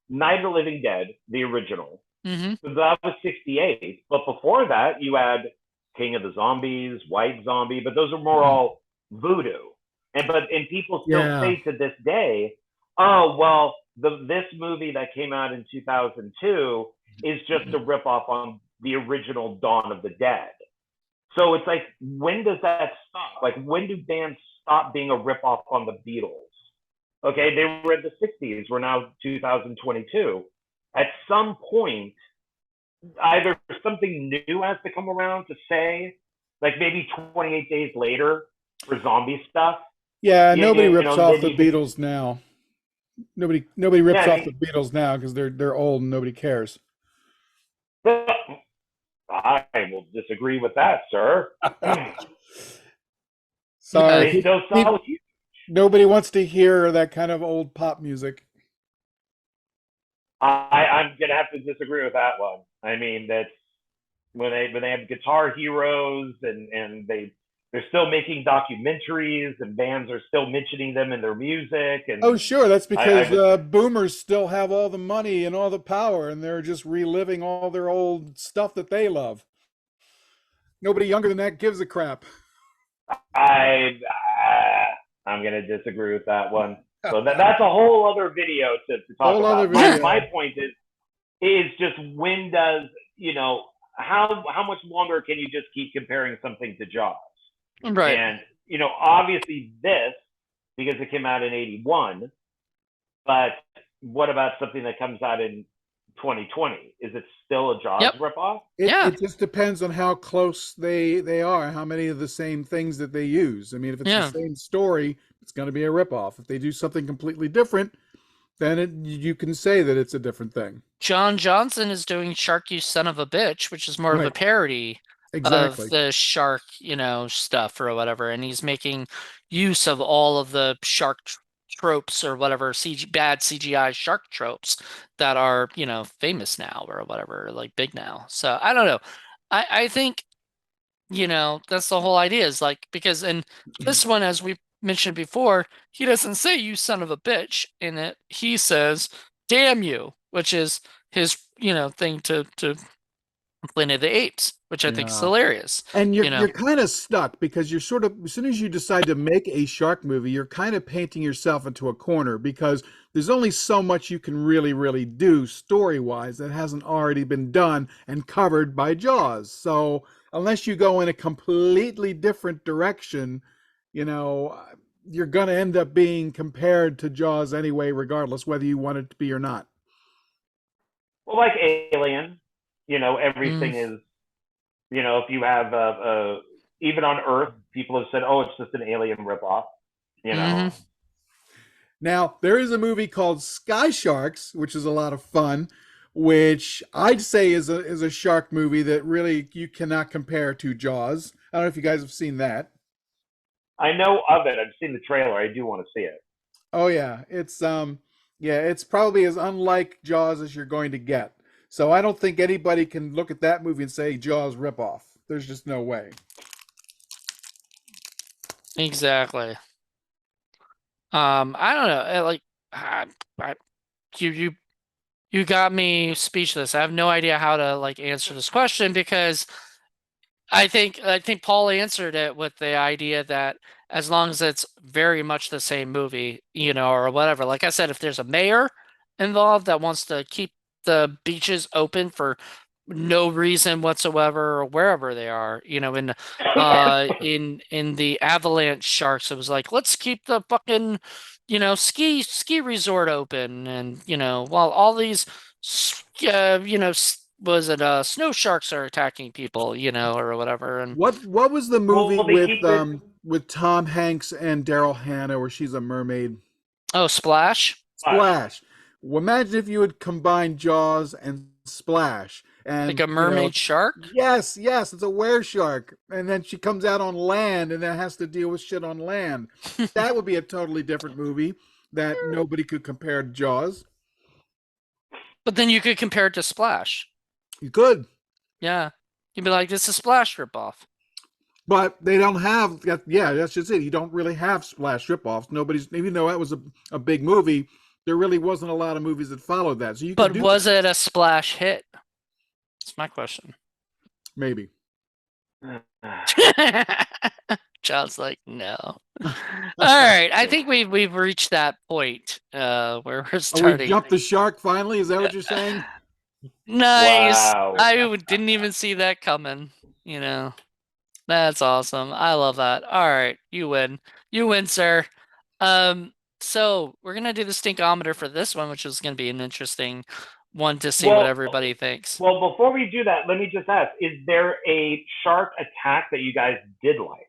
Night of the Living Dead, the original. Hmm. So that was 68. But before that, you had King of the Zombies, White Zombie, but those are more all voodoo. And people still Yeah. say to this day, oh well, this movie that came out in 2002 is just a ripoff on the original Dawn of the Dead. So it's like, when does that stop? Like, when do bands stop being a ripoff on the Beatles? Okay, they were in the 60s. We're now 2022. At some point, either something new has to come around to say, like maybe 28 days later for zombie stuff. Yeah, You, nobody you rips know, off then the you can, Beatles now. Nobody yeah, rips I off mean, the Beatles now because they're old and nobody cares. I will disagree with that, sir. Sorry, Yeah. They still sell. nobody wants to hear that kind of old pop music. I'm gonna have to disagree with that one. I mean, that's when they have Guitar Heroes and they're still making documentaries and bands are still mentioning them in their music Oh, and sure, that's I because would boomers still have all the money and all the power, and they're just reliving all their old stuff that they love. Nobody younger than that gives a crap. I I'm gonna disagree with that one. So that's a whole other video to talk Whole other about. My video. point is just, when does, how much longer can you just keep comparing something to Jaws? Right. And obviously this, because it came out in 81, but what about something that comes out in 2020? Is it still a Jaws Yep. ripoff? It Yeah. it just depends on how close they are, how many of the same things that they use. I mean, if it's the Yeah. same story, it's going to be a ripoff. If they do something completely different, then you can say that it's a different thing. John Johnson is doing Shark You Son of a Bitch, which is more of a Right. parody of Exactly. the shark, stuff or whatever. And he's making use of all of the shark tropes or whatever, bad CGI shark tropes that are, famous now or whatever, like big now. So I don't know. I think, that's the whole idea is like, because in this one, as we mentioned before, he doesn't say you son of a bitch in it. He says, damn you, which is his, thing to Planet of the Apes, which I think is Yeah. hilarious. And You you're know, kind of stuck because you're sort of, as soon as you decide to make a shark movie, you're kind of painting yourself into a corner because there's only so much you can really, really do story-wise that hasn't already been done and covered by Jaws. So unless you go in a completely different direction, you know, you're going to end up being compared to Jaws anyway, regardless whether you want it to be or not. Well, like Alien, mm, everything is, if you have even on Earth, people have said, oh, it's just an Alien ripoff. You know, hmm Now, there is a movie called Sky Sharks, which is a lot of fun, which I'd say is a shark movie that really you cannot compare to Jaws. I don't know if you guys have seen that. I know of it. I've seen the trailer. I do want to see it. Oh yeah, it's probably as unlike Jaws as you're going to get. So I don't think anybody can look at that movie and say Jaws ripoff. There's just no way. exactly. I don't know. Like, I, you, you, you got me speechless. I have no idea how to like answer this question because I think Paul answered it with the idea that as long as it's very much the same movie, or whatever. Like I said, if there's a mayor involved that wants to keep the beaches open for no reason whatsoever or wherever they are, in the Avalanche Sharks, it was like, let's keep the fucking, ski resort open and, while all these was it snow sharks are attacking people, or whatever. And What was the movie Well, they keep it. with Tom Hanks and Daryl Hannah where she's a mermaid? oh, Splash. Splash. Well, imagine if you would combine Jaws and Splash, Like and a mermaid shark? yes, yes, it's a were shark, and then she comes out on land and then has to deal with shit on land. That would be a totally different movie that nobody could compare to Jaws. But then you could compare it to Splash. You could, Yeah. You'd be like, this is Splash ripoff. but they don't have. Yeah, that's just it. You don't really have Splash ripoffs. Nobody's, even though that was a big movie, there really wasn't a lot of movies that followed that. So you could But do was that. it a Splash hit? That's my question. Maybe. John's like, no. All right. I think we've reached that point where we're Oh, we starting. jumped the shark finally. Is that what you're saying? Nice. Wow. I didn't even see that coming. That's awesome. I love that. All right, you win. You win, sir. So we're gonna do the stinkometer for this one, which is gonna be an interesting one to see what everybody thinks. Well, before we do that, let me just ask: is there a shark attack that you guys did like,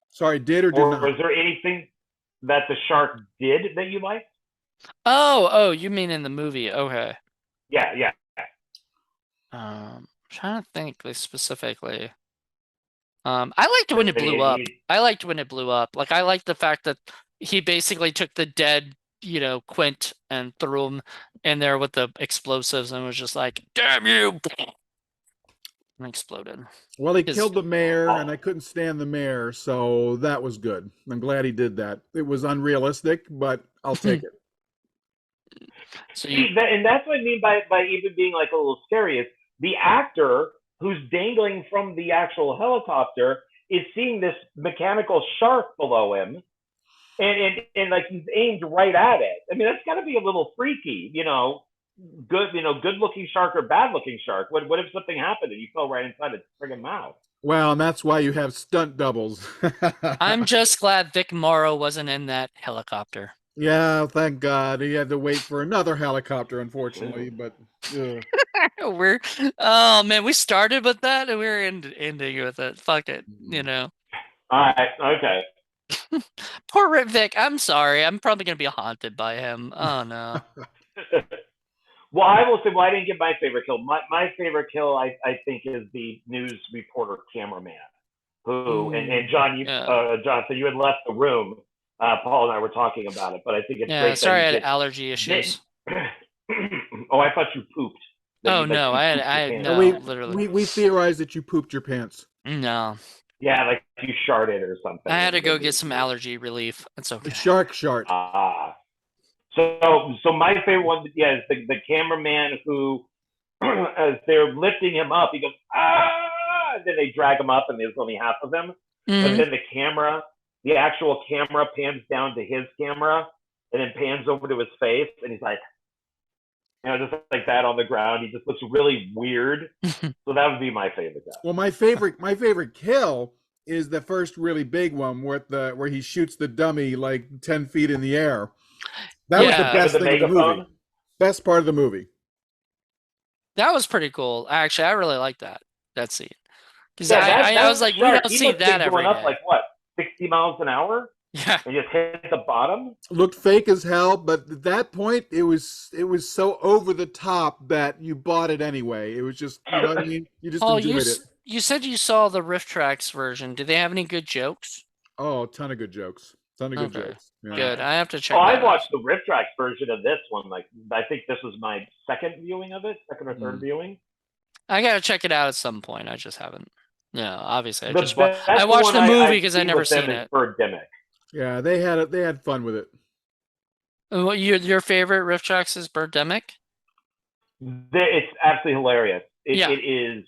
Sorry, did or did or not? is there anything that the shark did that you liked? Oh, you mean in the movie? Okay. Yeah, yeah. I'm trying to think specifically. I liked when it blew up. I liked when it blew up. Like I liked the fact that he basically took the dead, Quint and threw him in there with the explosives and was just like, "Damn you!" and exploded. Well, he killed the mayor, and I couldn't stand the mayor, so that was good. I'm glad he did that. It was unrealistic, but I'll take it. So and that's what I mean by even being like a little scary is the actor who's dangling from the actual helicopter is seeing this mechanical shark below him, and like he's aimed right at it. I mean, that's got to be a little freaky, good looking shark or bad looking shark. What if something happened and you fell right inside its friggin' mouth? Well, and that's why you have stunt doubles. I'm just glad Vic Morrow wasn't in that helicopter. Yeah, thank God. He had to wait for another helicopter, unfortunately, but oh man, we started with that and we're ending with it. Fuck it, All right, okay. Poor Vic. I'm sorry. I'm probably gonna be haunted by him. Oh no. Well, I will say, I didn't get my favorite kill. My favorite kill, I think, is the news reporter cameraman who, and John, John, so you had left the room. Paul and I were talking about it, but I think it's great. Sorry, I had allergy issues. Oh, I thought you pooped. Oh no, no, literally. We theorized that you pooped your pants. No. Yeah, like you sharted or something. I had to go get some allergy relief. That's okay. The shark shart. So my favorite one, is the cameraman who, as they're lifting him up, he goes, ah! And then they drag him up, and there's only half of him. But then the actual camera pans down to his camera, and then pans over to his face, and he's like, just like that on the ground. He just looks really weird. So that would be my favorite guy. Well, my favorite kill is the first really big one where he shoots the dummy like 10 feet in the air. That was the best thing of the movie. Best part of the movie. That was pretty cool. Actually, I really like that scene. Because I was like, we don't see that every day. Up like what, 60 miles an hour? Yeah. And just hit the bottom? Looked fake as hell, but at that point, it was so over the top that you bought it anyway. It was just, you know what I mean? You just enjoyed it. You said you saw the Riff Tracks version. Do they have any good jokes? Oh, a ton of good jokes. Jokes. Yeah. Good. I have to check. I watched the Riff Tracks version of this one. Like, I think this was my second viewing of it, second or third viewing. I gotta check it out at some point. I just haven't. Yeah, obviously, I watched the movie because I never seen it. Birdemic. Yeah, they had fun with it. What your favorite Riff Tracks is Birdemic? It's absolutely hilarious. It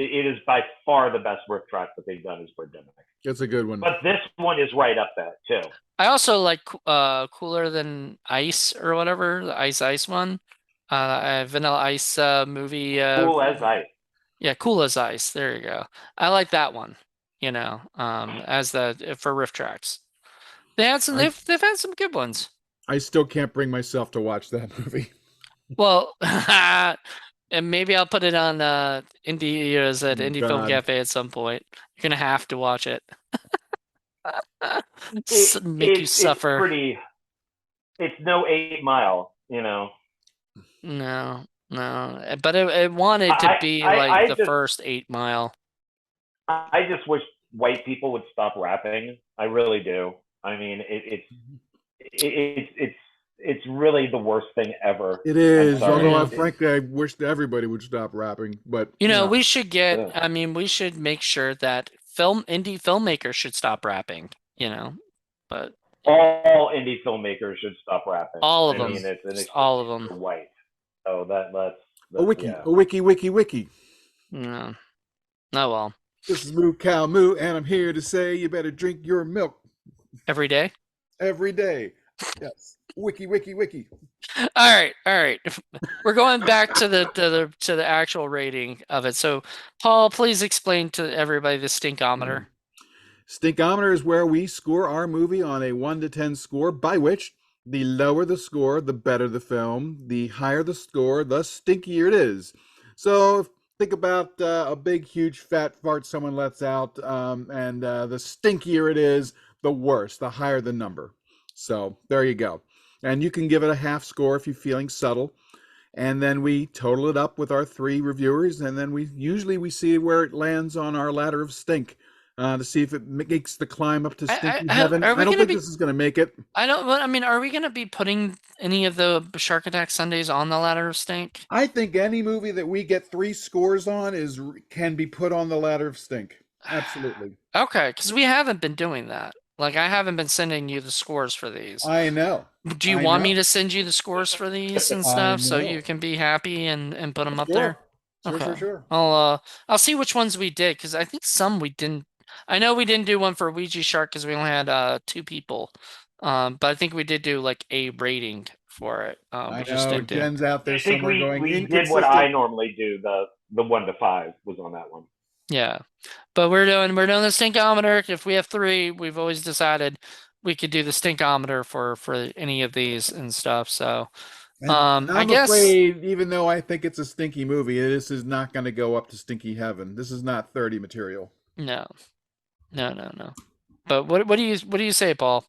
is by far the best Riff Track that they've done is Birdemic. It's a good one. But this one is right up there too. I also like Cooler Than Ice or whatever, the Ice one. Vanilla Ice movie. Cool as Ice. Yeah, Cool as Ice. There you go. I like that one. As for Riff Tracks. They've had some good ones. I still can't bring myself to watch that movie. Well, and maybe I'll put it on Indie at Indie Film God. Cafe at some point. You're gonna have to watch it. It, Make you it's suffer. pretty. It's no 8 Mile, you know. No, no. But it wanted to be like I the just first 8 Mile. I just wish white people would stop rapping. I really do. I mean, it's it's really the worst thing ever. It I'm is. sorry. Although, Yeah. frankly, I wish that everybody would stop rapping. But You you know, know, we should get, Ugh. I mean, we should make sure that indie filmmakers should stop rapping, you know, but All indie filmmakers should stop rapping. all of I them, mean, it's an just excuse all of them. for white. So a that's wiki, yeah. a wiki, wiki, wiki. No, oh well, This is Moo Cow Moo, and I'm here to say you better drink your milk every day. every day. Yes. Wiki, wiki, wiki. All right, all right. We're going back to the actual rating of it. So, Paul, please explain to everybody the stinkometer. Stinkometer is where we score our movie on a 1 to 10 score, by which the lower the score, the better the film. The higher the score, the stinkier it is. So think about a big, huge, fat fart someone lets out, and the stinkier it is, the worse, the higher the number. So there you go. And you can give it a half score if you're feeling subtle. And then we total it up with our three reviewers, and then we see where it lands on our ladder of stink, to see if it makes the climb up to stinky heaven. Are I we don't gonna think be? this is going to make it. I don't. Well, I mean, are we gonna be putting any of the Shark Attack Sundays on the ladder of stink? I think any movie that we get three scores on can be put on the ladder of stink. Absolutely. Okay, because we haven't been doing that. Like, I haven't been sending you the scores for these. I know. Do you I want me know. to send you the scores for these and I stuff so you know. can be happy and put them up Sure. there? Sure, sure, Okay. sure. I'll see which ones we did because I think some we didn't. I know we didn't do one for Ouija Shark because we only had two people. But I think we did do like a rating for it. I We just know didn't do. Jen's out there I think somewhere going we did what I inconsistent. normally do. The 1 to 5 was on that one. Yeah. But we're doing the stinkometer. If we have three, we've always decided we could do the stinkometer for any of these and stuff. So And I I'm guess afraid, even though I think it's a stinky movie, this is not going to go up to stinky heaven. This is not 30 material. no. No, no, no. But what do you say, Paul?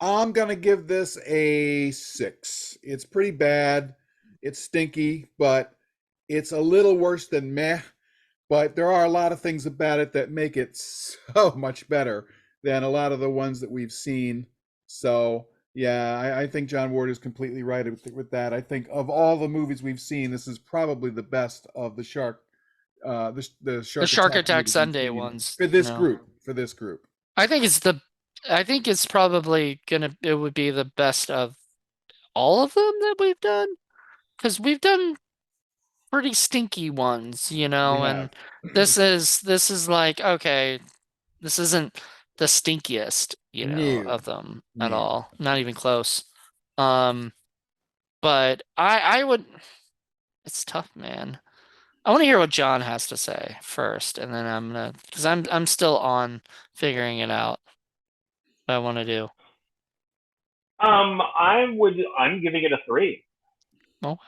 I'm going to give this a 6. It's pretty bad. It's stinky, but it's a little worse than meh. But there are a lot of things about it that make it so much better than a lot of the ones that we've seen. So, yeah, I think John Ward is completely right with that. I think of all the movies we've seen, this is probably the best of the the The Shark Shark Attack Attack movies we've Sunday seen ones, for you this know. group. For this group, I think it's probably it would be the best of all of them that we've done because we've done pretty stinky ones, you we know, have. and this is like okay, this isn't the stinkiest, you know, New, of them at new. all. Not even close. Um, but I would it's tough, man. I want to hear what John has to say first, and then I'm gonna because I'm still on figuring it out what I want to do. I'm giving it a 3. Well,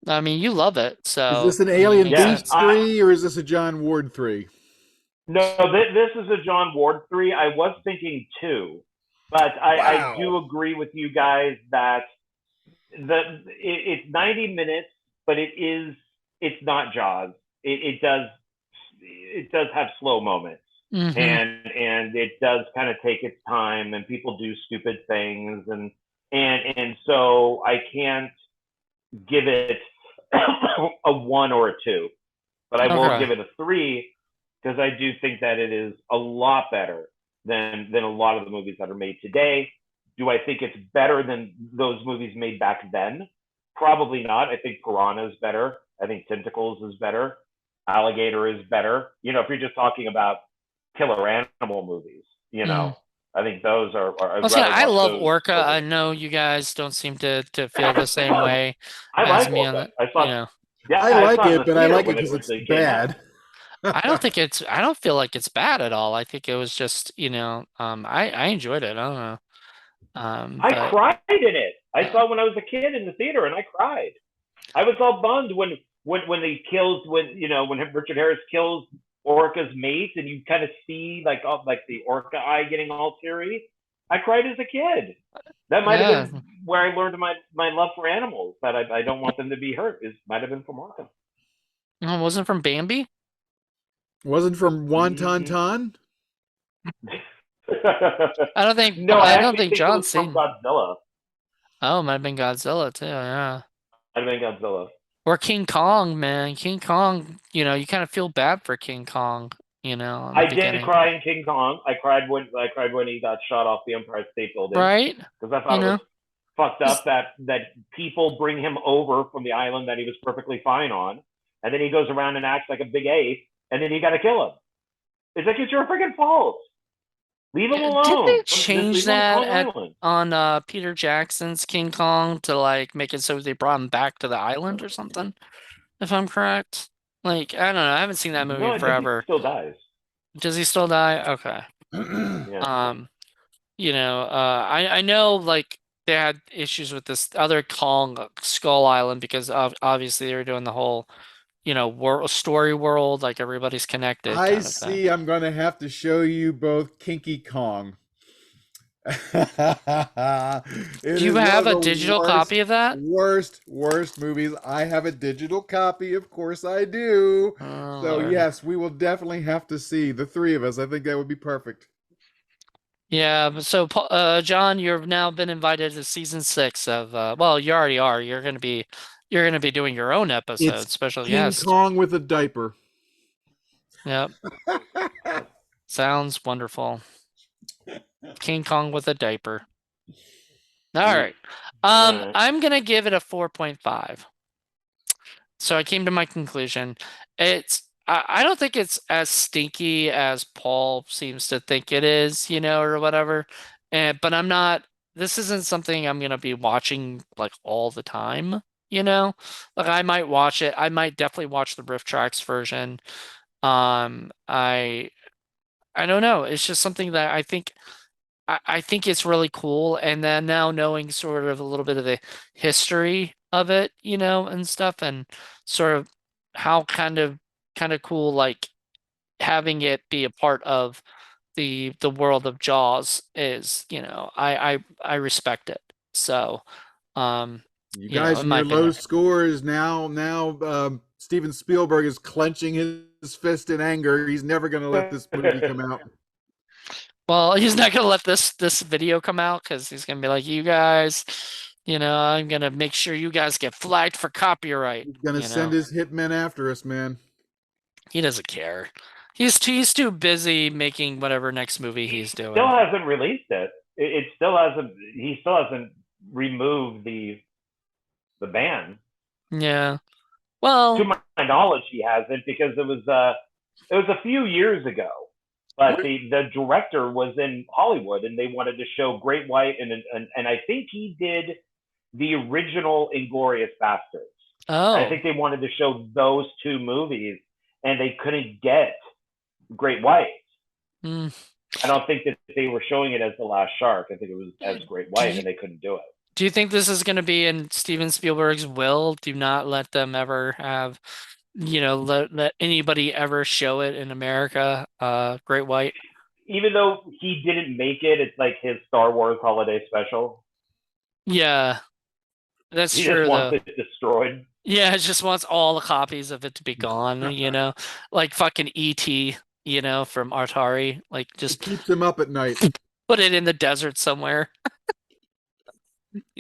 I mean, you love it, Is so this an I mean, it Alien makes Yeah. Beast sense. 3 or is this a John Ward 3? No, this is a John Ward 3. I was thinking 2, but I Wow. do agree with you guys that it's 90 minutes, but it's not Jaws. It does have slow moments, Mm-hmm. and it does kind of take its time, and people do stupid things, and so I can't give it a 1 or a 2, but I will Okay. give it a 3 because I do think that it is a lot better than a lot of the movies that are made today. Do I think it's better than those movies made back then? Probably not. I think Piranha is better. I think Tentacles is better. Alligator is better. You know, if you're just talking about killer animal movies, you Mm. know, I think those I I'd was gonna, rather I watch love those Orca. over I them. know you guys don't seem to feel the same way I as like me on Orca. the, you know. Yeah, I I like saw it in it, the but I theater like it when because it's it came out. bad. I don't feel like it's bad at all. I think it was just, you know, I enjoyed it. I don't know. I cried in it. I saw it when I was a kid in the theater, and I cried. I was all bummed when they kills when Richard Harris kills Orca's mate, and you kind of see like the Orca eye getting all teary. I cried as a kid. That might have been where I learned my love for animals. That I don't want them to be hurt. It might have been from Orca. Oh, wasn't from Bambi? Wasn't from Wonton Ton? I don't think. No, I I don't actually think think it John's was from seen. Godzilla. Oh, it might have been Godzilla too. Yeah. Might have been Godzilla. Or King Kong, man. King Kong. You kind of feel bad for King Kong. In the I did beginning. cry in King Kong. I cried when he got shot off the Empire State Building. Right. Because I thought it was fucked up that people bring him over from the island that he was perfectly fine on, and then he goes around and acts like a big ape, and then you got to kill him. It's like it's your freaking fault. Leave him alone. Did they change that on on Peter Jackson's King Kong to like make it so they brought him back to the island or something? If I'm correct. Like, I don't know. I haven't seen that movie No, forever. He still dies. Does he still die? Okay. Yeah. I know like they had issues with this other Kong Skull Island because obviously they were doing the whole, story world, like everybody's connected I kind of thing. see. I'm going to have to show you both Kinky Kong. Do you have a digital copy of that? Worst movies. I have a digital copy. Of course I do. Oh, So Lord. yes, we will definitely have to see the three of us. I think that would be perfect. Yeah, but so John, you've now been invited to season 6 of well, you already are. You're gonna be doing your own episode, It's special King guest. Kong with a diaper. Yep. Sounds wonderful. King Kong with a diaper. All right. I'm gonna give it a 4.5. So I came to my conclusion. I don't think it's as stinky as Paul seems to think it is, or whatever. But I'm not. This isn't something I'm gonna be watching like all the time, Like I might watch it. I might definitely watch the Riff Tracks version. I don't know. It's just something that I think it's really cool. And then now knowing sort of a little bit of the history of it, and stuff, and sort of how kind of cool, like having it be a part of the world of Jaws is, I respect it. So, you guys and your low scores now, Steven Spielberg is clenching his fist in anger. He's never going to let this movie come out. Well, he's not going to let this video come out because he's going to be like, you guys, I'm going to make sure you guys get flagged for copyright. He's going to send his hitmen after us, man. He doesn't care. He's too busy making whatever next movie he's doing. Still hasn't released it. It still hasn't. He still hasn't removed the ban. Yeah. Well, to my knowledge, he hasn't because it was a few years ago. But the director was in Hollywood and they wanted to show Great White and I think he did the original Inglourious Basterds. Oh. I think they wanted to show those two movies and they couldn't get Great White. I don't think that they were showing it as The Last Shark. I think it was as Great White and they couldn't do it. Do you think this is going to be in Steven Spielberg's will? Do not let them ever have, let anybody ever show it in America, Great White? Even though he didn't make it, it's like his Star Wars holiday special. Yeah, that's he true. He just wants it destroyed. Yeah, it just wants all the copies of it to be gone, like fucking E.T., from Atari. Like, just it keeps him up at night. Put it in the desert somewhere.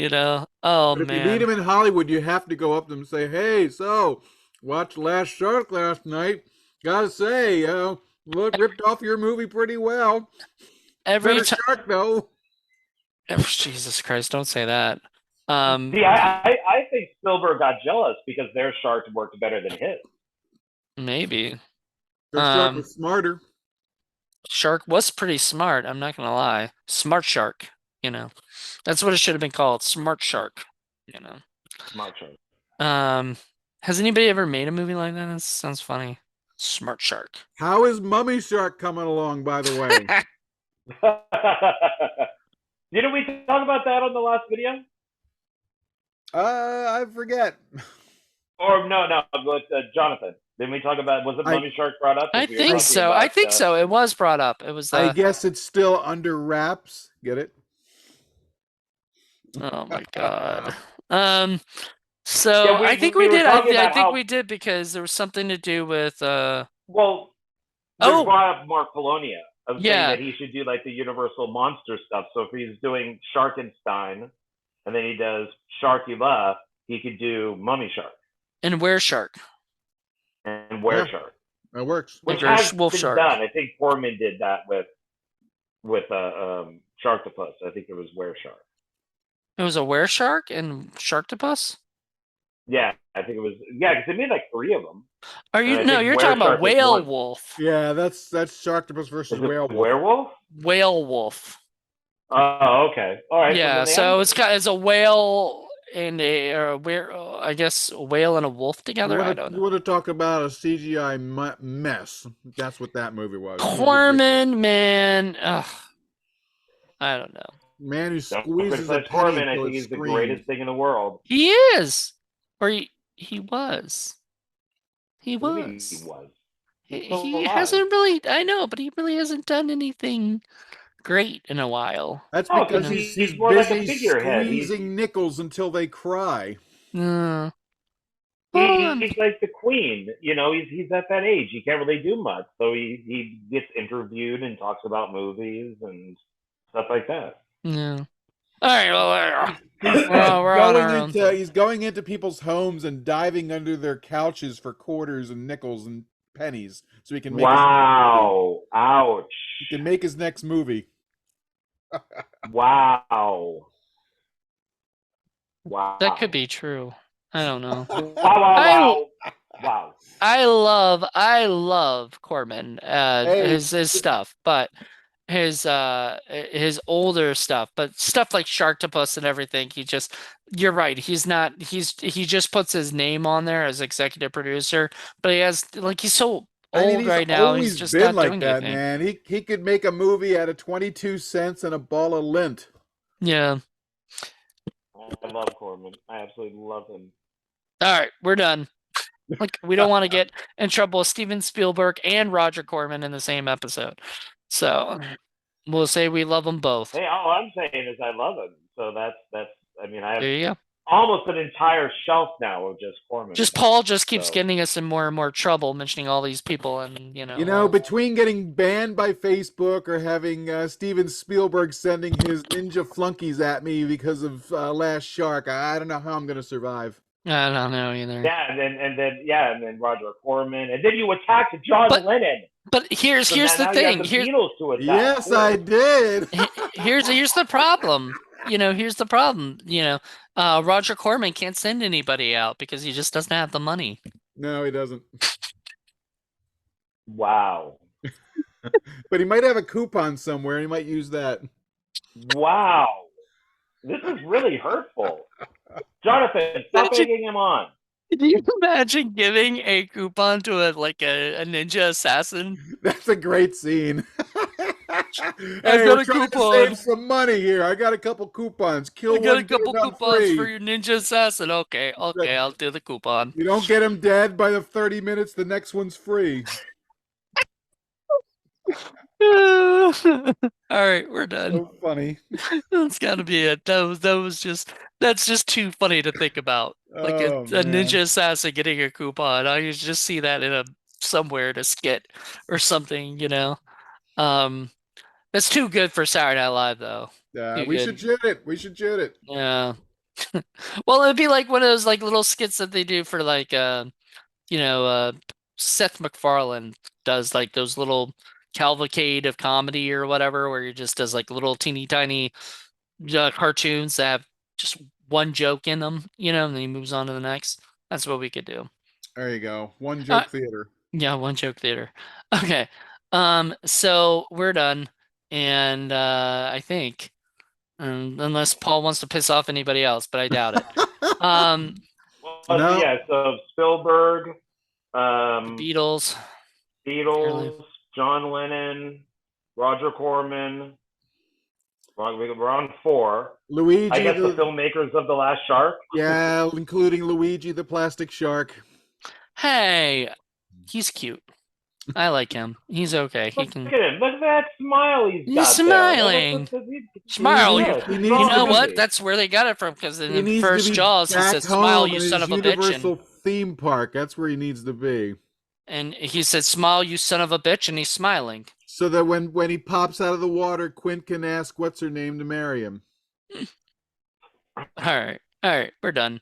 Oh, but if man. you meet him in Hollywood, you have to go up to him and say, hey, so, watched Last Shark last night. Gotta say, look, ripped off your movie pretty well. Every shark, though. Oh, Jesus Christ, don't say that. See, I think Spielberg got jealous because their shark worked better than his. Maybe. Their shark was smarter. Shark was pretty smart, I'm not gonna lie. Smart Shark, That's what it should have been called. Smart Shark, Smart Shark. Has anybody ever made a movie like that? That sounds funny. Smart Shark. How is Mummy Shark coming along, by the way? Didn't we talk about that on the last video? I forget. Or no, with Jonathan. Didn't we talk about? Was it Mummy Shark brought up? I We were think talking so. about, I think so. It was brought up. It was. I guess it's still under wraps. Get it? Oh my god. So Yeah, I think we we were did. talking I about think how- we did because there was something to do with. Well, we Oh, brought up Mark Polonia of saying yeah. that he should do like the Universal monster stuff. So if he's doing Sharkenstein, and then he does Sharkula, he could do Mummy Shark And Were Shark. and Were Yeah. Shark, That works. which Or has Wolf been Shark. done. I think Corman did that with Sharktopus. I think it was Were Shark. It was a Were Shark and Sharktopus. Yeah, I think it was. Yeah, because they made like 3 of them. Are you? And I No, think you're Were talking about Shark is Whale one. Wolf. Yeah, that's Sharktopus versus Is it Werewolf. werewolf? Whale Wolf. Oh, okay. All right. Yeah, Well, so it's a whale and I guess a whale and a wolf together. I don't You know. want to talk about a CGI mess? That's what that movie was. Corman, man, ugh, I don't know. Man who don't squeezes a criticize penny Corman. I until think it he's the screams. greatest thing in the world. He is, or he was. He What do you mean was. he was. He hasn't really. I know, but he really hasn't done anything great in a while. That's Oh, because 'cause he's more like a busy figurehead. squeezing nickels until they cry. Well, He's like the queen. You know, he's at that age. He can't really do much. So he gets interviewed and talks about movies and stuff like that. yeah. All right. Well, we're on our own. He's going into people's homes and diving under their couches for quarters and nickels and pennies, so he can make Wow! Ouch! he can make his next movie. Wow! Wow! That could be true. I don't know. Wow! I love Corman, his stuff, but his older stuff, but stuff like Sharktopus and everything, you're right, he just puts his name on there as executive producer, but he's so old right now, he's just been not like doing that, anything. man. He could make a movie out of 22 cents and a ball of lint. Yeah. I love Corman. I absolutely love him. All right, we're done. Like, we don't want to get in trouble with Steven Spielberg and Roger Corman in the same episode. So we'll say we love them both. Hey, all I'm saying is I love him. So that's. I mean, I have There you go. almost an entire shelf now of just Corman. Paul keeps getting us in more and more trouble mentioning all these people, and between getting banned by Facebook or having Steven Spielberg sending his ninja flunkies at me because of Last Shark, I don't know how I'm going to survive. I don't know either. Yeah, and then Roger Corman, and then you attacked John Lennon. But here's the thing. Yes, I did. Here's the problem. Here's the problem. Roger Corman can't send anybody out because he just doesn't have the money. No, he doesn't. Wow. But he might have a coupon somewhere. He might use that. Wow. This is really hurtful. Jonathan, stop egging him on. Can you imagine giving a coupon to a ninja assassin? That's a great scene. I've got a coupon. To save some money here. I got a couple coupons. I got a couple coupons for your ninja assassin. Okay, I'll do the coupon. You don't get him dead by the 30 minutes, the next one's free. All right, we're done. So funny. That's got to be it. That's just too funny to think about. Like a ninja assassin getting a coupon. I could just see that in somewhere in a skit or something. That's too good for Saturday Night Live, though. We should shoot it. Yeah. Well, it'd be like one of those little skits that they do for Seth MacFarlane does those little cavalcade of comedy or whatever, where he just does little teeny tiny cartoons that have just one joke in them, and then he moves on to the next. That's what we could do. There you go. One joke theater. Yeah, one joke theater. Okay. So we're done. And I think, unless Paul wants to piss off anybody else, but I doubt it. No. Yeah, so Spielberg, Beatles, John Lennon, Roger Corman, We're on 4. Luigi, I guess the filmmakers of The Last Shark. yeah, including Luigi the plastic shark. Hey, he's cute. I like him. He's okay. He Look can. at him. Look at that smile he's He's got smiling. there. Smile. He You needs know to what? be- That's where they got it from. Because in He the needs to first be Jaws, he back said, "Smile, home you in son his of a bitch," Universal theme park. That's where he needs to be. and he said, "Smile, you son of a bitch," and he's smiling. So that when he pops out of the water, Quint can ask what's her name to marry him. All right, we're done.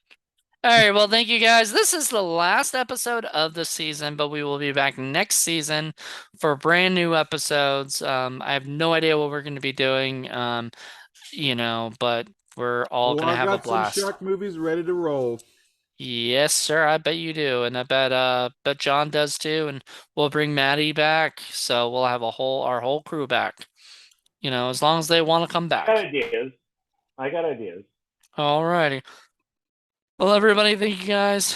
All right, well, thank you guys. This is the last episode of the season, but we will be back next season for brand new episodes. I have no idea what we're going to be doing, but we're all going to I've have a got some blast. shark movies ready to roll. Yes, sir. I bet you do, and I bet John does too. And we'll bring Maddie back, so we'll have our whole crew back. As long as they want to come back. I got ideas. All righty. Well, everybody, thank you guys.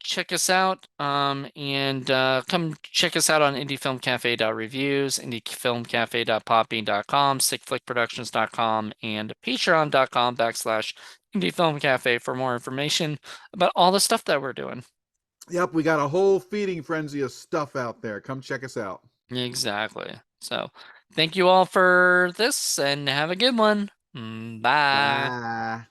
Check us out, and come check us out on indiefilmcafe.reviews, indiefilmcafe.podbean.com, sickflickproductions.com, and patreon.com/indiefilmcafe for more information about all the stuff that we're doing. Yep, we got a whole feeding frenzy of stuff out there. Come check us out. Exactly. So, thank you all for this, and have a good one. Bye. Bye.